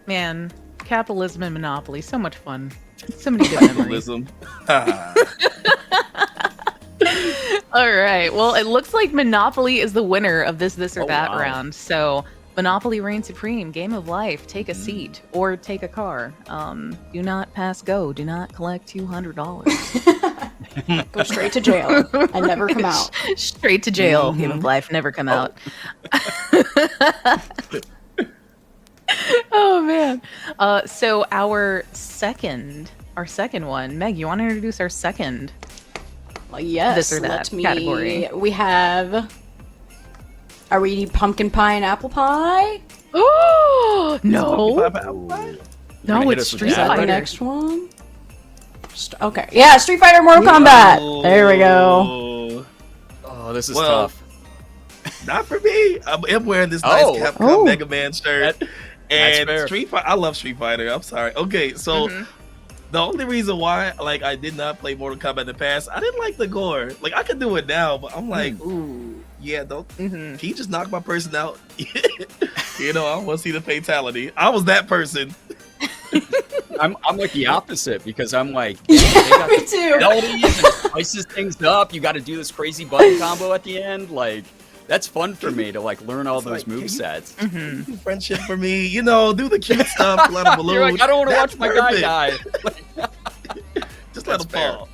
Man, capitalism and Monopoly, so much fun. So many good memories. Capitalism. All right. Well, it looks like Monopoly is the winner of this or Oh, that wow. round. So, Monopoly reigns supreme. Game of life. Take a seat or take a car. Do not pass go. Do not collect $200. Go straight to jail and never come out. Straight to jail. Game of life. Never come out. Oh man. So our second one, Meg, you want to introduce our second? Well, yes. This or that let me. category. We have. Are we eating pumpkin pie and apple pie? Oh no, You're no, gonna hit it's us with Street Is that that? the Fighter. next one? Okay. Yeah, Street Fighter, Mortal Kombat. There we go. Oh. Oh, this is Well, tough. Not for me. I'm wearing this nice Capcom Oh. Mega Man shirt. That's And fair. Street Fighter, I love Street Fighter. I'm sorry. Okay, so Mhm. the only reason why, like, I did not play Mortal Kombat in the past, I didn't like the gore. Like, I could do it now, but I'm like, ooh, yeah, don't. Mhm. Can you just knock my person out? You know, I don't want to see the fatality. I was that person. I'm like the opposite because I'm like, they got Me too. melodies and it spices things up. You got to do this crazy button combo at the end. Like, that's fun for me to like learn all It's those like, move sets. Mhm. Do friendship for me, you know, do the cute stuff, let a balloon. You're like, I don't want to That's watch my guy perfect. die. Just let That's him fair. fall.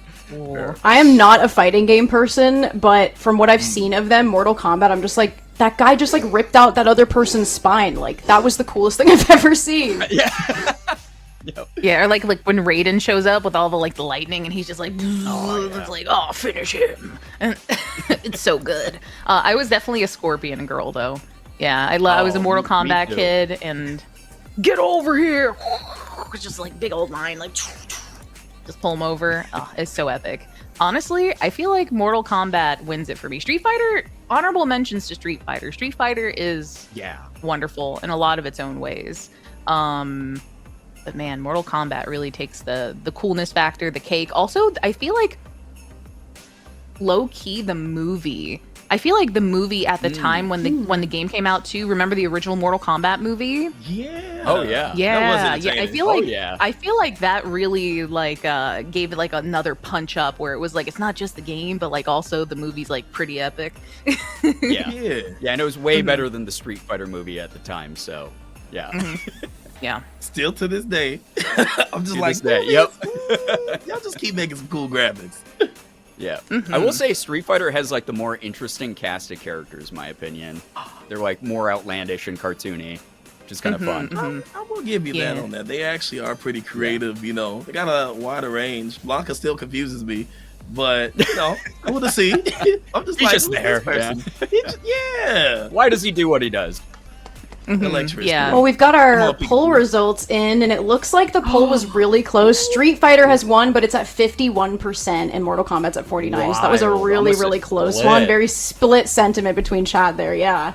I am not a fighting game person, but from what I've seen of them, Mortal Kombat, I'm just like, that guy just like ripped out that other person's spine. Like, that was the coolest thing I've ever seen. Yeah. Yep. Yeah, or like when Raiden shows up with all the like the lightning, and he's just like, it's like, oh, finish him, and it's so good. I was definitely a Scorpion girl, though. Yeah, I was a Mortal me Kombat too. kid, and get over here, it's just like big old line, like just pull him over. Oh, it's so epic. Honestly, I feel like Mortal Kombat wins it for me. Street Fighter, honorable mentions to Street Fighter. Street Fighter is wonderful in a lot of its own ways. But man, Mortal Kombat really takes the coolness factor, the cake. Also, I feel like low key the movie. I feel like the movie at the time when the game came out too. Remember the original Mortal Kombat movie? Yeah. Oh yeah. Yeah, That was yeah. I entertaining. feel like yeah. I feel like that really like gave it like another punch up where it was like it's not just the game, but like also the movie's like pretty epic. Yeah. Yeah. Yeah, and it was way better than the Street Fighter movie at the time. So, yeah. Yeah. Still to this day, I'm just To like, this day, movies, yep. y'all just keep making some cool graphics. Yeah. I will say Street Fighter has like the more interesting cast of characters, in my opinion. They're like more outlandish and cartoony, which is kind of fun. I will give you that Yeah. on that. They actually are pretty creative, you know. They got a wider range. Blanca still confuses me, but you know, cool to see. I'm just He's like, just who's there, this person? Yeah. Why does he do what he does? Electricity. Yeah. Well, we've got Come our on, people. poll results in, and it looks like the poll was really close. Street Fighter has won, but it's at 51%, and Mortal Kombat's at 49%. So that was a Wild. really, Almost a really close split. one. Very split sentiment between chat there, yeah.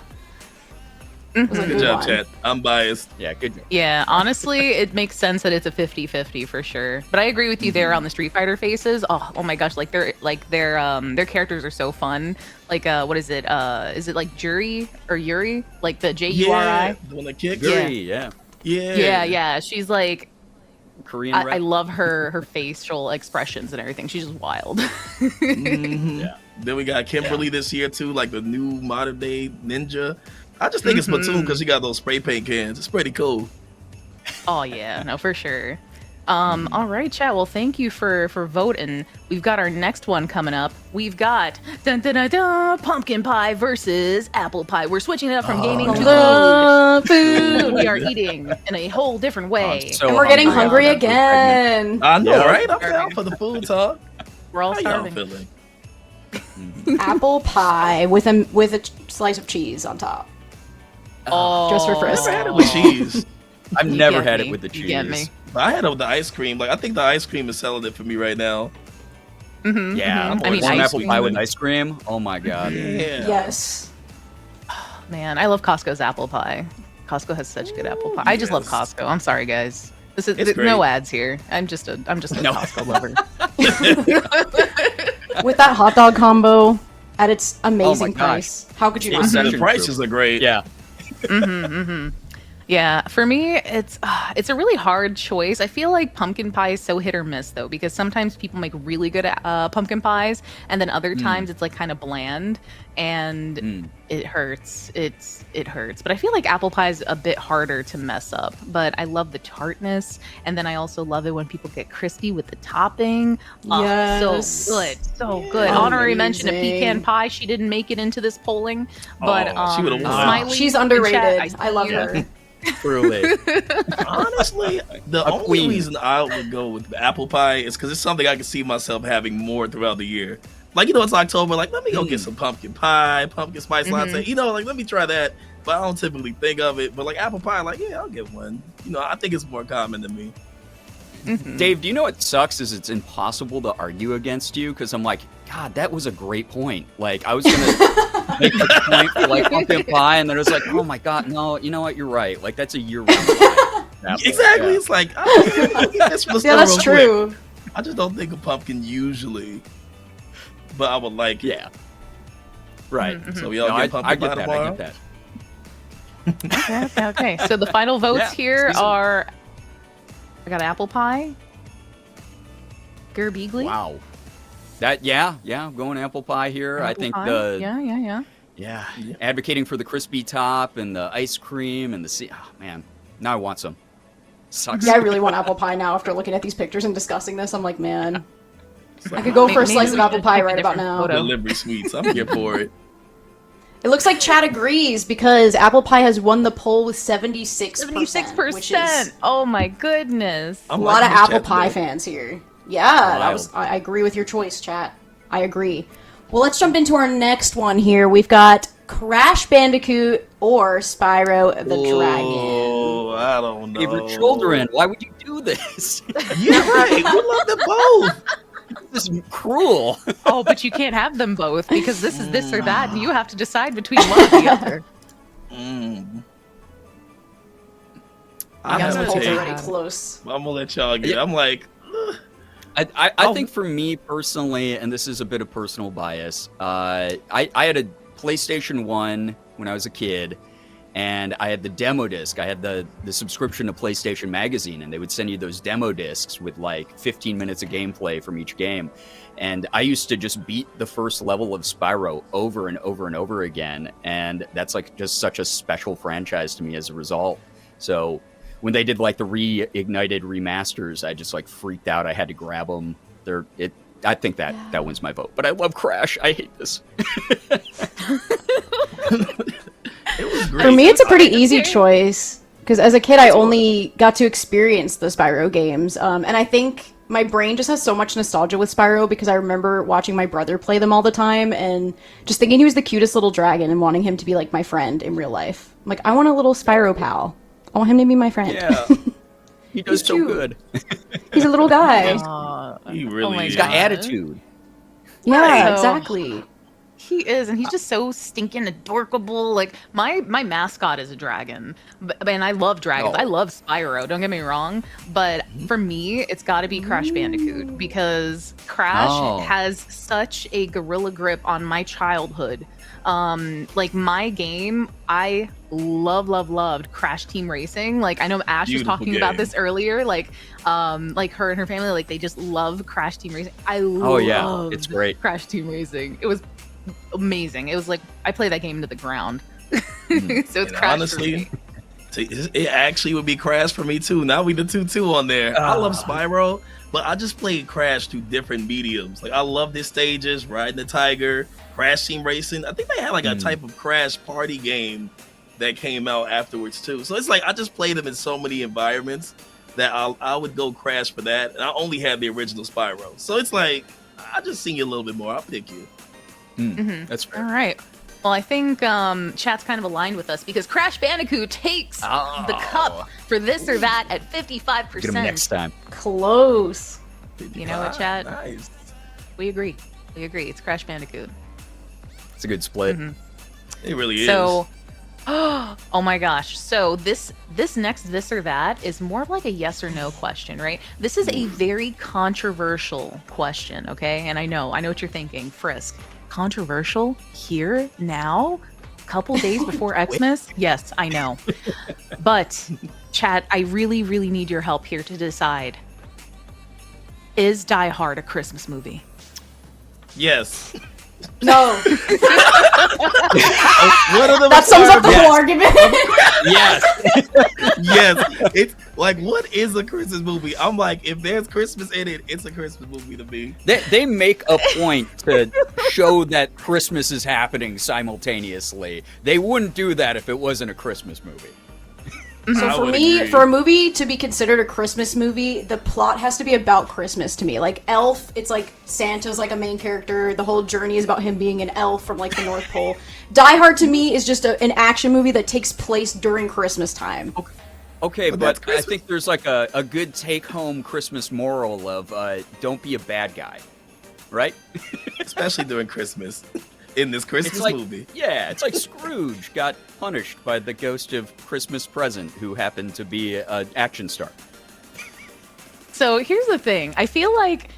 It was a Good good job, one. chat. I'm biased. Yeah, good. Yeah, honestly, it makes sense that it's a 50-50 for sure. But I agree with you there on the Street Fighter faces. Oh my gosh, like their characters are so fun. Like what is it? Is it like Juri or Yuri? Like the Juri? Yeah. The one that kicks. Guri, yeah. Yeah. Yeah. She's like Korean I rep. love her facial expressions and everything. She's just wild. Mhm. Yeah. Then we got Kimberly this year too, like the new modern day ninja. I just think it's Splatoon because she got those spray paint cans. It's pretty cool. Oh yeah, no, for sure. All right, chat. Well, thank you for voting. We've got our next one coming up. We've got pumpkin pie versus apple pie. We're switching it up from gaming to The food. food. We are eating in a whole different way. So And we're getting hungry I'm pregnant. again. I know, Yeah. right? I'm down for the food talk. We're all How y'all starving. feeling? Apple pie with a slice of cheese on top. Oh, Just for Frisk. Never had it with cheese. I've You never get had me. it with the You get me. cheese. But I had it with the ice cream. Like I think the ice cream is selling it for me right now. Yeah, I'm I mean, on one ice apple cream. pie with ice cream. Oh my god. Yeah. Yes. Man, I love Costco's apple pie. Costco has such good apple pie. I just love yes. Costco. I'm sorry, guys. This is It's no great. ads here. I'm just a No. Costco lover. With that hot dog combo at its amazing gosh. price. How could you not? It's The Session prices are great. Yeah. Yeah, for me, it's a really hard choice. I feel like pumpkin pie is so hit or miss though, because sometimes people make really good pumpkin pies, and then other times it's like kind of bland, and it hurts. It hurts. But I feel like apple pie is a bit harder to mess up. But I love the tartness, and then I also love it when people get crispy with the topping. Oh, Yes. so good, so good. Honorary mention of Amazing. pecan pie. She didn't make it into this polling, but Oh, she would've won. Smiley She's in underrated. chat, I love see you. her. Truly. Honestly, the A only queen. reason I would go with apple pie is because it's something I can see myself having more throughout the year. Like, you know, it's October. Like, let me go get some pumpkin pie, pumpkin spice latte. You know, like, let me try that. But I don't typically think of it. But, like, apple pie, like, yeah, I'll get one. You know, I think it's more common than me. Dave, do you know what sucks is it's impossible to argue against you because I'm like, God, that was a great point. Like I was gonna make a point for like pumpkin pie, and then it was like, oh my God, no, you know what? You're right. Like that's a year-round pie. Exactly. Yeah. It's like I get this from the store Yeah, that's real true. quick. I just don't think of pumpkin usually, but I would like it. Yeah. Right. So we all get pumpkin I pie get that. tomorrow. I get that. Okay. So the final votes Yeah, here season. are: I got apple pie, Gerbeegly. Wow. That I'm going apple pie here. I Apple think pie. Yeah. yeah, advocating for the crispy top and the ice cream and the oh man, now I want some. Sucks. Yeah, I really want apple pie now after looking at these pictures and discussing this. I'm like, man, I could go for a Maybe slice we of apple should pie take a right about different now. photo. Delivery sweets. I'm here for it. It looks like Chad agrees because apple pie has won the poll with 76%. 76%. Which is Oh my goodness. a lot of liking this apple chat pie today. fans here. Yeah, Wild. I agree with your choice, chat. I agree. Well, let's jump into our next one here. We've got Crash Bandicoot or Spyro the Dragon. Oh, I don't know. Favorite children. Why would you do this? Yeah, right. We love them both. This is cruel. Oh, but you can't have them both because this is this or that, and you have to decide between one or the other. Mm. Yeah, I this have to poll's take. already close. I'm gonna let y'all get. Yeah. I'm like, I think for me personally, and this is a bit of personal bias, I had a PlayStation 1 when I was a kid, and I had the demo disc. I had the subscription to PlayStation Magazine, and they would send you those demo discs with like 15 minutes of gameplay from each game. And I used to just beat the first level of Spyro over and over and over again, and that's like just such a special franchise to me as a result. So when they did like the reignited remasters, I just like freaked out. I had to grab them. I think that wins my vote. But I love Crash. I hate this. it was great. For me, it's a pretty easy choice because as a kid, I only got to experience the Spyro games, and I think my brain just has so much nostalgia with Spyro because I remember watching my brother play them all the time and just thinking he was the cutest little dragon and wanting him to be like my friend in real life. I'm like, I want a little Spyro pal. I want him to be my friend. Yeah. He does He's so cute. good. He's a little guy. He really my is. He's got God. attitude. Yeah, Right. exactly. He is, and he's just so stinking adorable. Like my mascot is a dragon, and I love dragons. Oh. I love Spyro. Don't get me wrong, but for me, it's got to be Crash Bandicoot because Crash Oh. has such a gorilla grip on my childhood. Like my game, I loved Crash Team Racing. Like I know Ash Beautiful was talking about game. this earlier. Like her and her family, like they just love Crash Team Racing. Oh, yeah. loved It's great. Crash Team Racing. It was amazing. It was like I play that game to the ground. So it's And Crash honestly, for me. it actually would be Crash for me too. Now we the 2-2 on there. I love Spyro, but I just played Crash through different mediums. Like I love the stages, riding the tiger, Crash Team Racing. I think they had like a type of Crash party game that came out afterwards too. So it's like I just played them in so many environments that I would go Crash for that. And I only had the original Spyro. So it's like I just sing you a little bit more. I'll pick you. That's fair. All right. Well, I think chat's kind of aligned with us because Crash Bandicoot takes the cup for this or that at 55%. Get him next time. Close. You know what, chat? Nice. We agree. It's Crash Bandicoot. It's a good split. It really is. So, oh my gosh. So this next this or that is more of like a yes or no question, right? This is a very controversial question, okay? And I know what you're thinking, Frisk. Controversial here now? Couple days before Xmas? Yes, I know. But chat, I really need your help here to decide. Is Die Hard a Christmas movie? Yes. No. What are the That sums up the whole requirements? argument. Yes. Yes. It's like, what is a Christmas movie? I'm like, if there's Christmas in it, it's a Christmas movie to me. They make a point to show that Christmas is happening simultaneously. They wouldn't do that if it wasn't a Christmas movie. So I for would me, agree. for a movie to be considered a Christmas movie, the plot has to be about Christmas to me. Like Elf, it's like Santa's like a main character. The whole journey is about him being an elf from like the North Pole. Die Hard to me is just an action movie that takes place during Christmas time. Okay, But that's but I Christmas. think there's like a good take-home Christmas moral of don't be a bad guy, right? Especially during Christmas. In this Christmas It's like, movie. yeah, it's like Scrooge got punished by the ghost of Christmas Present, who happened to be an action star. So here's the thing. I feel like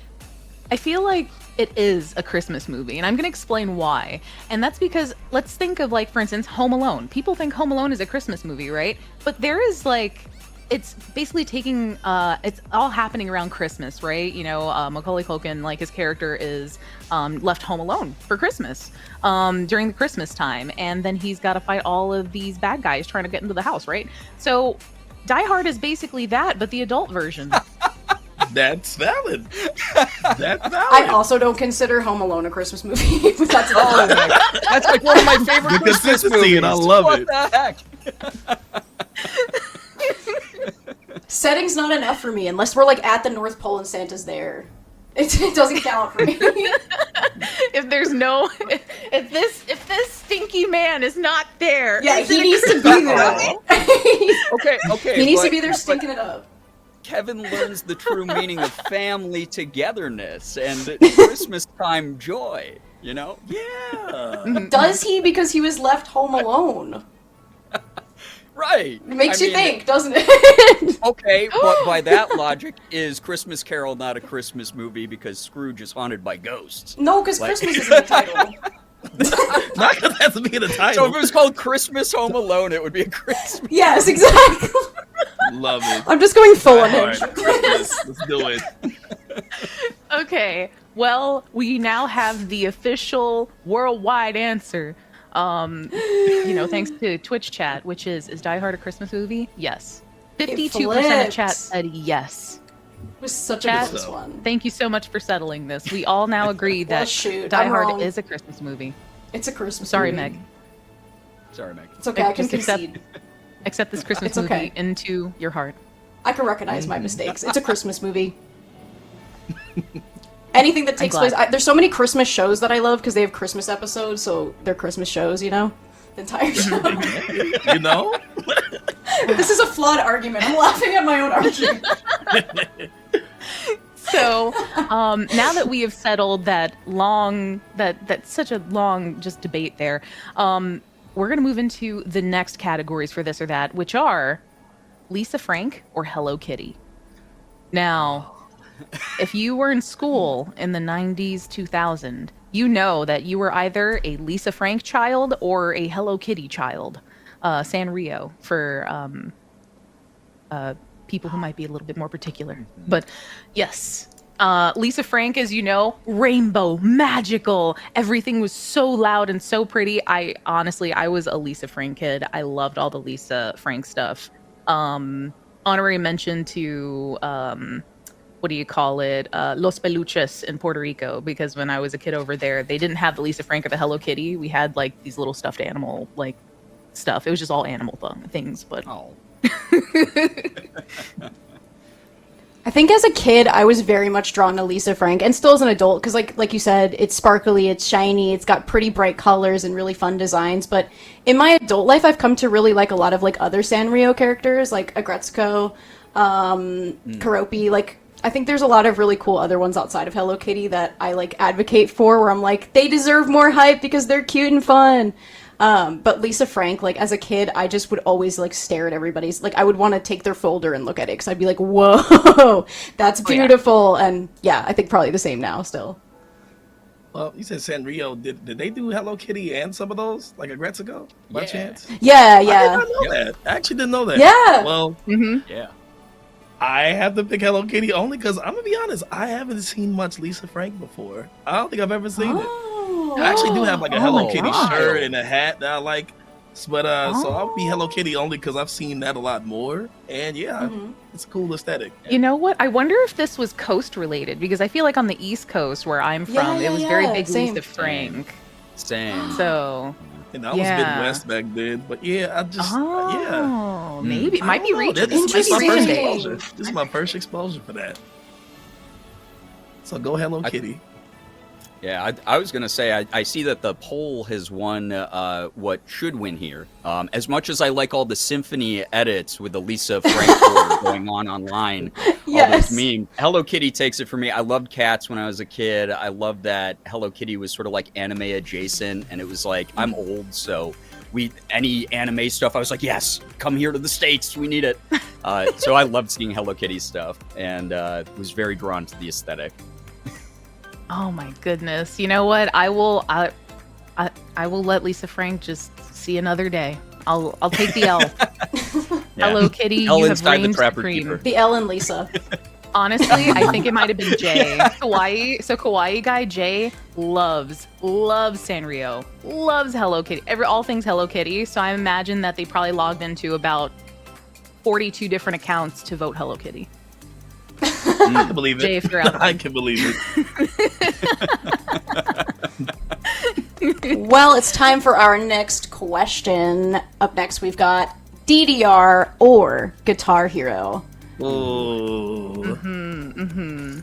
it is a Christmas movie, and I'm going to explain why. And that's because let's think of, like, for instance, Home Alone. People think Home Alone is a Christmas movie, right? But there is, like, it's basically taking it's all happening around Christmas, right? You know, Macaulay Culkin, like, his character is left home alone for Christmas during the Christmas time, and then he's got to fight all of these bad guys trying to get into the house, right? So Die Hard is basically that, but the adult version. That's valid. That's valid. I also don't consider Home Alone a Christmas movie. But that's Oh my God. That's like one of my favorite The Christmas consistency, movies. and I love What it. the heck? Setting's not enough for me unless we're like at the North Pole and Santa's there. It doesn't count for me. If there's no, if this stinky man is not there, Yeah, is he it a needs to Christmas be there. movie? Okay. He needs to but- be there but stinking it up. Kevin learns the true meaning of family togetherness and Christmas time joy, you know? Yeah. Does he? Because he was left home alone. Right. It makes I you mean, think, doesn't it? Okay, but by that logic, is Christmas Carol not a Christmas movie because Scrooge is haunted by ghosts? No, because Like- Christmas is in the title. Not because that's to be in the So title. if it was called Christmas Home Alone, it would be a Christmas. Yes, exactly. Love it. I'm just going full All on right, it. Christmas. Let's do it. Okay, well, we now have the official worldwide answer. You know, thanks to Twitch chat, which is Die Hard a Christmas movie? Yes. 52% of chat flips. said yes. It was such a Chat. close one. Thank you so much for settling this. We all now agree Well, that shoot, Die I'm Hard wrong. is a Christmas movie. It's a Christmas Sorry, movie. Meg. Sorry, Meg. It's okay, I can Just accept- concede. Accept this Christmas It's movie okay. into your heart. I can recognize my mistakes. It's a Christmas movie. Anything that takes glad. place. There's so many Christmas shows that I love because they have Christmas episodes, so they're Christmas shows, you know? The entire show. You know? This is a flawed argument. I'm laughing at my own argument. So now that we have settled that that's such a long just debate there, we're gonna move into the next categories for this or that, which are Lisa Frank or Hello Kitty. Now, if you were in school in the 90s, 2000, you know that you were either a Lisa Frank child or a Hello Kitty child. Sanrio for people who might be a little bit more particular. But yes, Lisa Frank, as you know, rainbow, magical. Everything was so loud and so pretty. I was a Lisa Frank kid. I loved all the Lisa Frank stuff. Honorary mention to what do you call it? Los Peluches in Puerto Rico, because when I was a kid over there, they didn't have the Lisa Frank or the Hello Kitty. We had like these little stuffed animal like stuff. It was just all animal things, but Oh. I think as a kid, I was very much drawn to Lisa Frank, and still as an adult, because like you said, it's sparkly, it's shiny, it's got pretty bright colors and really fun designs. But in my adult life, I've come to really like a lot of like other Sanrio characters, like Agretzko, Karopi. Like I think there's a lot of really cool other ones outside of Hello Kitty that I like advocate for, where I'm like, they deserve more hype because they're cute and fun. But Lisa Frank, like as a kid, I just would always like stare at everybody's, like I would want to take their folder and look at it because I'd be like, whoa, that's beautiful. And yeah, I think probably the same now still. Well, you said Sanrio. Did they do Hello Kitty and some of those? Like Agretzko? By Yeah. chance? Yeah, I did yeah. not know that. I actually didn't know that. Yeah. Well, Yeah. I have to pick Hello Kitty only because I'm going to be honest, I haven't seen much Lisa Frank before. I don't think I've ever seen it. I actually do have like a Hello my Kitty God. shirt and a hat that I like. But so I'll be Hello Kitty only because I've seen that a lot more. And yeah, it's a cool aesthetic. you know what? I wonder if this was coast related, because I feel like on the East Coast where I'm from, it was very big same. Lisa Frank. Same. So And I was Midwest back then. But yeah, I just, yeah. maybe it I might be don't know. reaching. This is my first Interesting. exposure. This is my first exposure for that. So go Hello Kitty. Yeah, I was going to say, I see that the poll has won what should win here. As much as I like all the symphony edits with the Lisa Frank tour going on online, all those memes, Hello Kitty takes it for me. I loved Cats when I was a kid. I loved that Hello Kitty was sort of like anime adjacent, and it was like, I'm old, so any anime stuff, I was like, yes, come here to the States, we need it. So I loved seeing Hello Kitty stuff, and was very drawn to the aesthetic. Oh my goodness! You know what? I will let Lisa Frank just see another day. I'll take the L. Yeah. Hello Kitty, L you have inside the reigned Trapper supreme. Keeper. The L and Lisa. Honestly, I think it might have been Jay. Kawaii guy Jay loves Sanrio, loves Hello Kitty, all things Hello Kitty. So I imagine that they probably logged into about 42 different accounts to vote Hello Kitty. I can believe it. Jay, if you're out there. I can believe it. Well, it's time for our next question. Up next, we've got DDR or Guitar Hero. Ooh.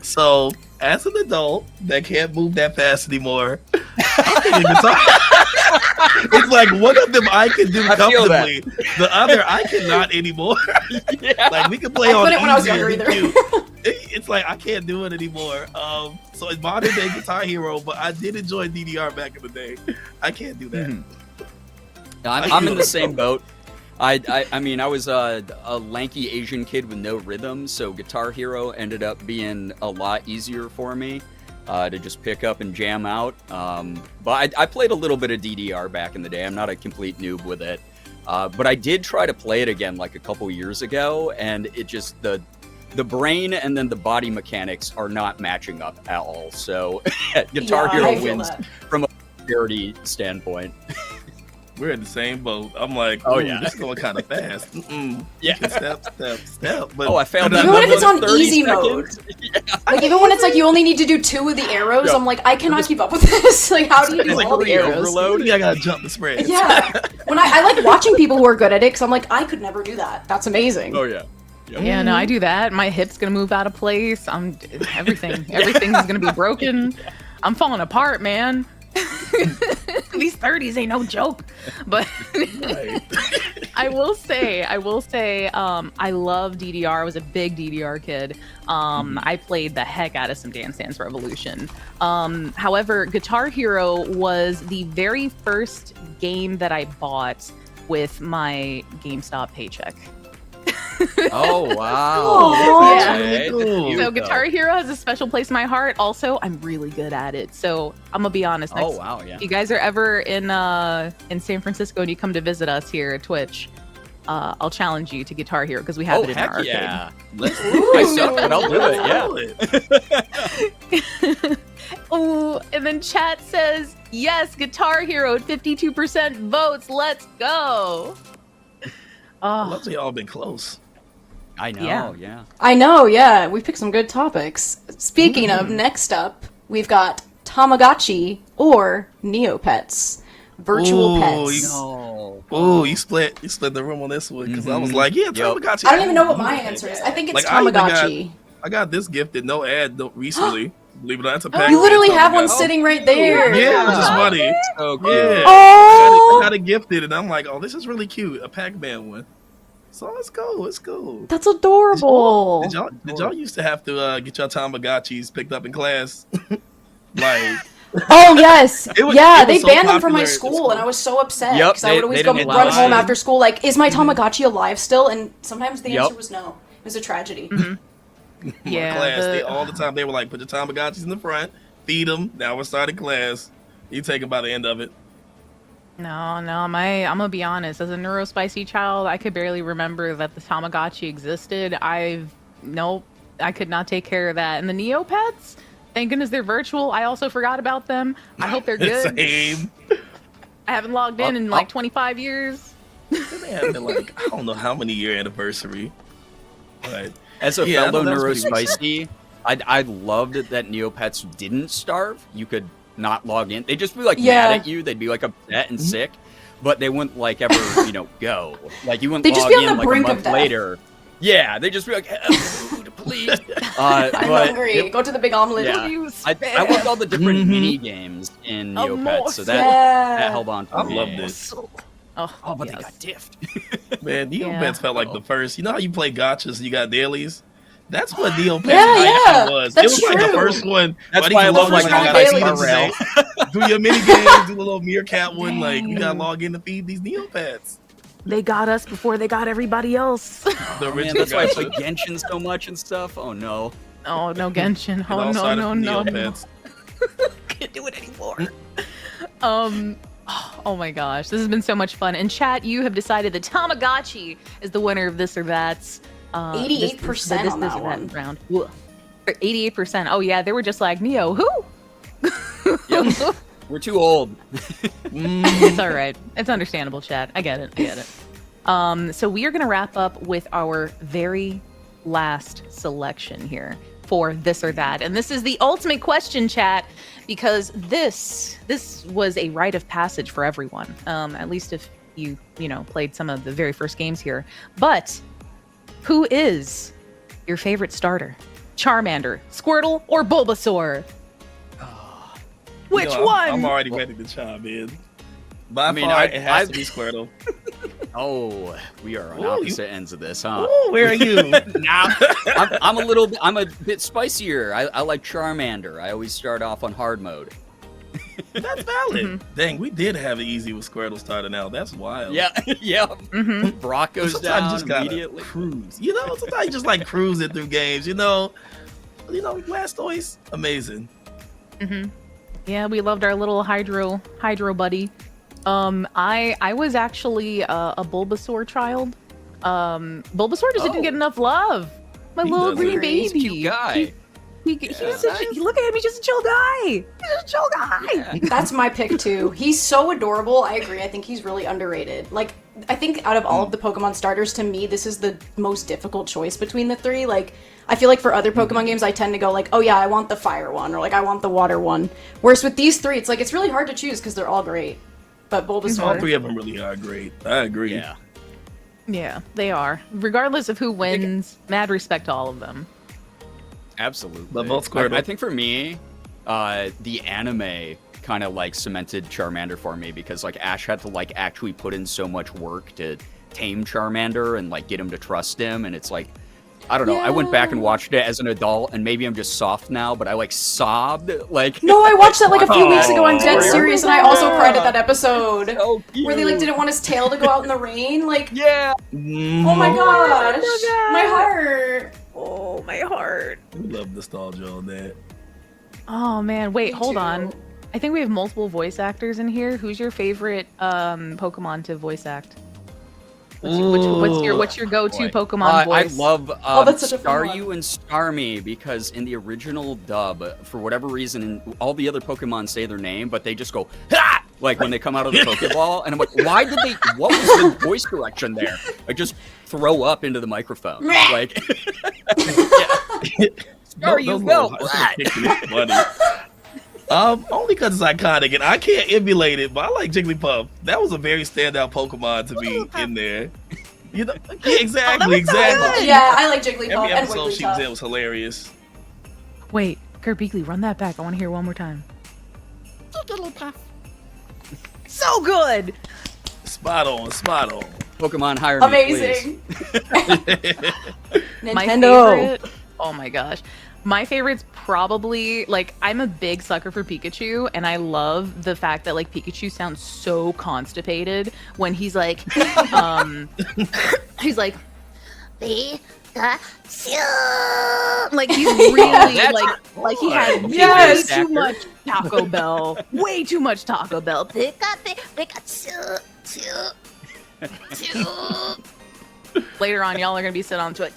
So, as an adult that can't move that fast anymore, it's like one of them I can do comfortably, the other I cannot anymore. Like we can play on couldn't when I was easy younger and either. cute. It's like I can't do it anymore. So it's modern day Guitar Hero, but I did enjoy DDR back in the day. I can't do that. I'm in the same boat. I mean, I was a lanky Asian kid with no rhythm, so Guitar Hero ended up being a lot easier for me to just pick up and jam out. But I played a little bit of DDR back in the day. I'm not a complete noob with it. But I did try to play it again like a couple years ago, and it just, the brain and then the body mechanics are not matching up at all. So Guitar Hero wins from a parity standpoint. We're in the same boat. I'm like, this is going kind of fast. Yeah. Step. But I failed that. Even when it's on 30 easy seconds. mode. Like, even when it's like you only need to do 2 of the arrows, I'm like, I cannot keep up with this. Like, how do you do like all the arrows? overload. I gotta jump the spread. Yeah. When I like watching people who are good at it, because I'm like, I could never do that. That's amazing. Oh, yeah. Yeah, no, I do that. My hip's gonna move out of place. Everything's gonna be broken. I'm falling apart, man. These 30s ain't no joke. But I will say, I love DDR. I was a big DDR kid. I played the heck out of some Dance Dance Revolution. However, Guitar Hero was the very first game that I bought with my GameStop paycheck. Oh, wow. Aw. Yeah. Cool. So Guitar Hero has a special place in my heart. Also, I'm really good at it. So I'm gonna be honest. Oh, wow, yeah. If you guys are ever in San Francisco and you come to visit us here at Twitch, I'll challenge you to Guitar Hero because we have it in our arcade. Yeah. Let's I suck, but I'll do it, yeah. Oh, and then chat says, yes, Guitar Hero at 52% votes. Let's go. Oh, Looks like y'all been close. I know, yeah. I know, yeah. We picked some good topics. Speaking of, next up, we've got Tamagotchi or Neopets. Virtual Ooh, pets. No. Oh, you split the room on this one because I was like, Tamagotchi. I don't even know what my answer is. I think it's Like, I even Tamagotchi. I got this gifted, no ad, recently. Believe it or not, it's a pack. You literally have one sitting right there. Yeah, which is funny. So cute. Yeah. Oh, I got it gifted, and I'm like, oh, this is really cute. A Pac-Man one. So let's go. It's cool. that's adorable. Did y'all used to have to get your Tamagotchis picked up in class? Like, Oh yes, It was- yeah. it was They so banned them from my popular at school, and I was so upset Yep, because I would always they go didn't run allow home it. after school. Like, is my Tamagotchi alive still? And sometimes the Yep. answer was no. It was a tragedy. my yeah. class, they all the time they were like, put your Tamagotchis in the front, feed them. Now we're starting class. You take them by the end of it. No, I'm gonna be honest. As a neurospicy child, I could barely remember that the Tamagotchi existed. I could not take care of that. And the Neopets, thank goodness they're virtual. I also forgot about them. I hope they're good. Same. I haven't logged in like 25 years. They have been like, I don't know how many year anniversary. But As a Yeah, fellow that's pretty neurospicy, I loved it that Neopets didn't starve. You could not log in. They'd just be like Yeah. mad at you. They'd be like upset and sick, but they wouldn't like ever, go. Like you wouldn't They'd just log be on in the like a brink of month death. later. Yeah, they'd just be like, food, please. I'm But hungry. Go to the big omelet. yeah, You I loved all the different Mhm. mini games in Neopets, so that Yeah. held on for I me. loved it. Oh, but they yes. got diffed. Man, Neopets Yeah. felt like the first. You know how you play gotchas and you got dailies? That's what Neopets Yeah, was. that's It was like the true. first one. That's but why I can love log like in, round I Honkai gotta feed Star them Rail. today. Do your mini games, do the little meerkat one. Like we gotta Dang. log in to feed these Neopets. They got us before they got everybody else. The Oh, man, original that's why I play gacha. Genshin so much and stuff. Oh no. Oh no, Genshin. And Oh all no, sided no, from no, no. Neopets. Can't do it anymore. Oh my gosh, this has been so much fun. In chat, you have decided that Tamagotchi is the winner of this or that's. 88% on that or one. round. 88%. Oh yeah, they were just like Neo. Who? Yep. We're too old. It's all right. It's understandable, chat. I get it. I get it. So we are gonna wrap up with our very last selection here for this or that, and this is the ultimate question, chat, because this was a rite of passage for everyone. At least if you played some of the very first games here. But who is your favorite starter? Charmander, Squirtle, or Bulbasaur? Which You know, one? I'm already ready to chime in. By I mean, far, I- it has to be Squirtle. Oh, we are on Ooh, opposite ends of this, huh? Ooh, where are you? Nah, I'm a bit spicier. I like Charmander. I always start off on hard mode. That's valid. Dang, we did have it easy with Squirtle starting out. That's wild. Yeah, yeah. Mm-hmm. Brock goes Sometimes down you just gotta immediately. cruise. You know, sometimes you just like cruising through games. You know, Blastoise, amazing. Mm-hmm. Yeah, we loved our little hydro buddy. I was actually a Bulbasaur child. Bulbasaur just didn't get enough love. My He little doesn't. green baby. He's a cute guy. He's look at him. He's just a chill guy. He's just a chill guy. Yeah. That's my pick too. He's so adorable. I agree. I think he's really underrated. Like, I think out of all of the Pokemon starters, to me, this is the most difficult choice between the three. Like, I feel like for other Pokemon games, I tend to go like, oh yeah, I want the fire one, or like, I want the water one. Whereas with these three, it's like, it's really hard to choose because they're all great. But Bulbasaur. All three of them really are great. I agree. Yeah. Yeah, they are. Regardless of who wins, mad respect to all of them. Absolutely. But both Squirtle. I think for me, the anime kind of like cemented Charmander for me because like Ash had to like actually put in so much work to tame Charmander and like get him to trust him, and it's like, I don't know. I went back and watched it as an adult, and maybe I'm just soft now, but I like sobbed like. No, I watched that like a few weeks ago. I'm dead Oh, serious, and I also cried at that episode So where they like cute. didn't want his tail to go out in the rain. Like, Yeah. oh my gosh, my heart. Oh, my heart. We love nostalgia on that. Oh man, wait, Me hold too. on. I think we have multiple voice actors in here. Who's your favorite Pokemon to voice act? What's your go-to Boy. Pokemon I voice? love that's such a fun one. Staryu and Starmie because in the original dub, for whatever reason, all the other Pokemon say their name, but they just go ha! Like when they come out of the Pokeball, and I'm like, why did they? What was the voice correction there? I just throw up into the microphone, like. Staryu, go! Funny. Only because it's iconic, and I can't emulate it, but I like Jigglypuff. That was a very standout Pokemon to me in there. You know, yeah, exactly. Yeah, I like Jigglypuff Every and episode she was in Wigglytuff. was hilarious. Wait, Kurt Beakley, run that back. I want to hear it one more time. So good. Spot on. Pokemon hire me, Amazing. My Nintendo. favorite. Oh my gosh. My favorite's probably like I'm a big sucker for Pikachu, and I love the fact that like Pikachu sounds so constipated when he's like he's like Pikachu. Like he's really like he had Yes. way too much Taco Bell. Way too much Taco Bell. Pikachu. Later on, y'all are gonna be sitting on to it.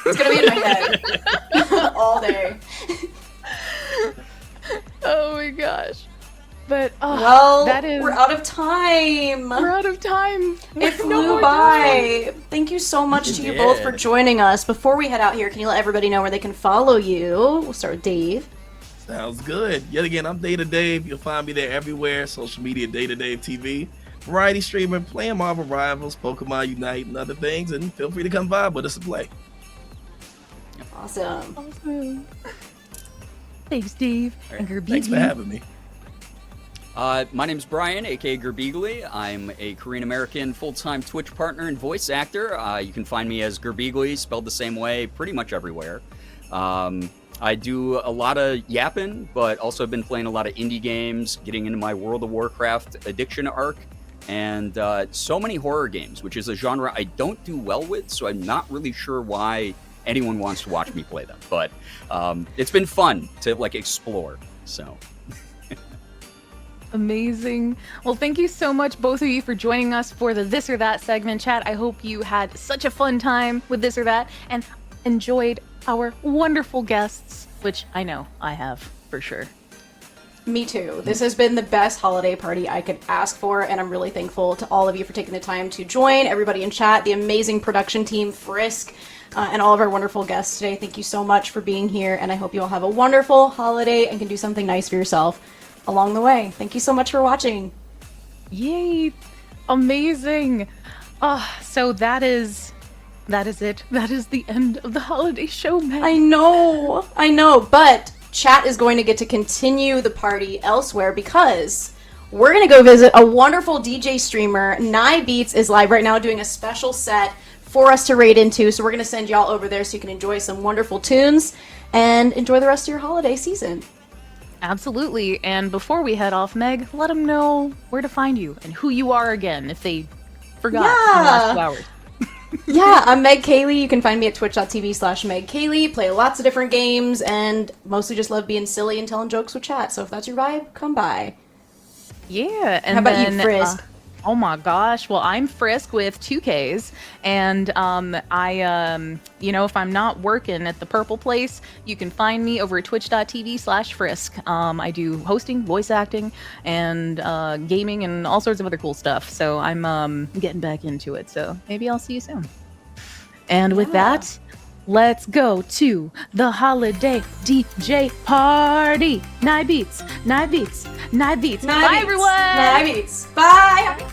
It's gonna be in my head all day. Oh my gosh. But Well, that is we're out of time. we're out of time. It No flew more by. Thank you so much to you both for joining us. Before we head out here, can you let everybody know where they can follow you? We'll start with Dave. Sounds good. Yet again, I'm Data Dave. You'll find me there everywhere. Social media, Data Dave TV. Variety streamer, playing Marvel Rivals, Pokemon Unite, and other things. And feel free to come vibe with us and play. Awesome. Awesome. Thanks, Dave. And Thanks for having me. My name's Brian, aka Gerbeagly. I'm a Korean American full-time Twitch partner and voice actor. You can find me as Gerbeagly, spelled the same way, pretty much everywhere. I do a lot of yapping, but also have been playing a lot of indie games, getting into my World of Warcraft addiction arc, and so many horror games, which is a genre I don't do well with, so I'm not really sure why anyone wants to watch me play them. But it's been fun to like explore. So. Amazing. Well, thank you so much, both of you, for joining us for the This or That segment. Chat, I hope you had such a fun time with This or That and enjoyed our wonderful guests, which I know I have for sure. Me too. This has been the best holiday party I could ask for, and I'm really thankful to all of you for taking the time to join, everybody in chat, the amazing production team, Frisk, and all of our wonderful guests today. Thank you so much for being here, and I hope you all have a wonderful holiday and can do something nice for yourself along the way. Thank you so much for watching. Yay! Amazing. So that is it. That is the end of the holiday show, man. I know, but chat is going to get to continue the party elsewhere because we're going to go visit a wonderful DJ streamer. Nye Beats is live right now doing a special set for us to raid into, so we're going to send y'all over there so you can enjoy some wonderful tunes and enjoy the rest of your holiday season. Absolutely. And before we head off, Meg, let them know where to find you and who you are again if they forgot in the last 2 hours. Yeah, I'm Meg Kaylee. You can find me at twitch.tv/Meg Kaylee. Play lots of different games and mostly just love being silly and telling jokes with chat. So if that's your vibe, come by. Yeah. And how about then, you, Frisk? Oh my gosh. Well, I'm Frisk with 2 Ks. And I, if I'm not working at the Purple Place, you can find me over at twitch.tv/Frisk. I do hosting, voice acting, and gaming, and all sorts of other cool stuff. So I'm getting back into it. So maybe I'll see you soon. And with that, let's go to the holiday DJ party. Nye Beats, Nye Beats, Nye Beats. Bye, everyone. Nye Beats. Bye.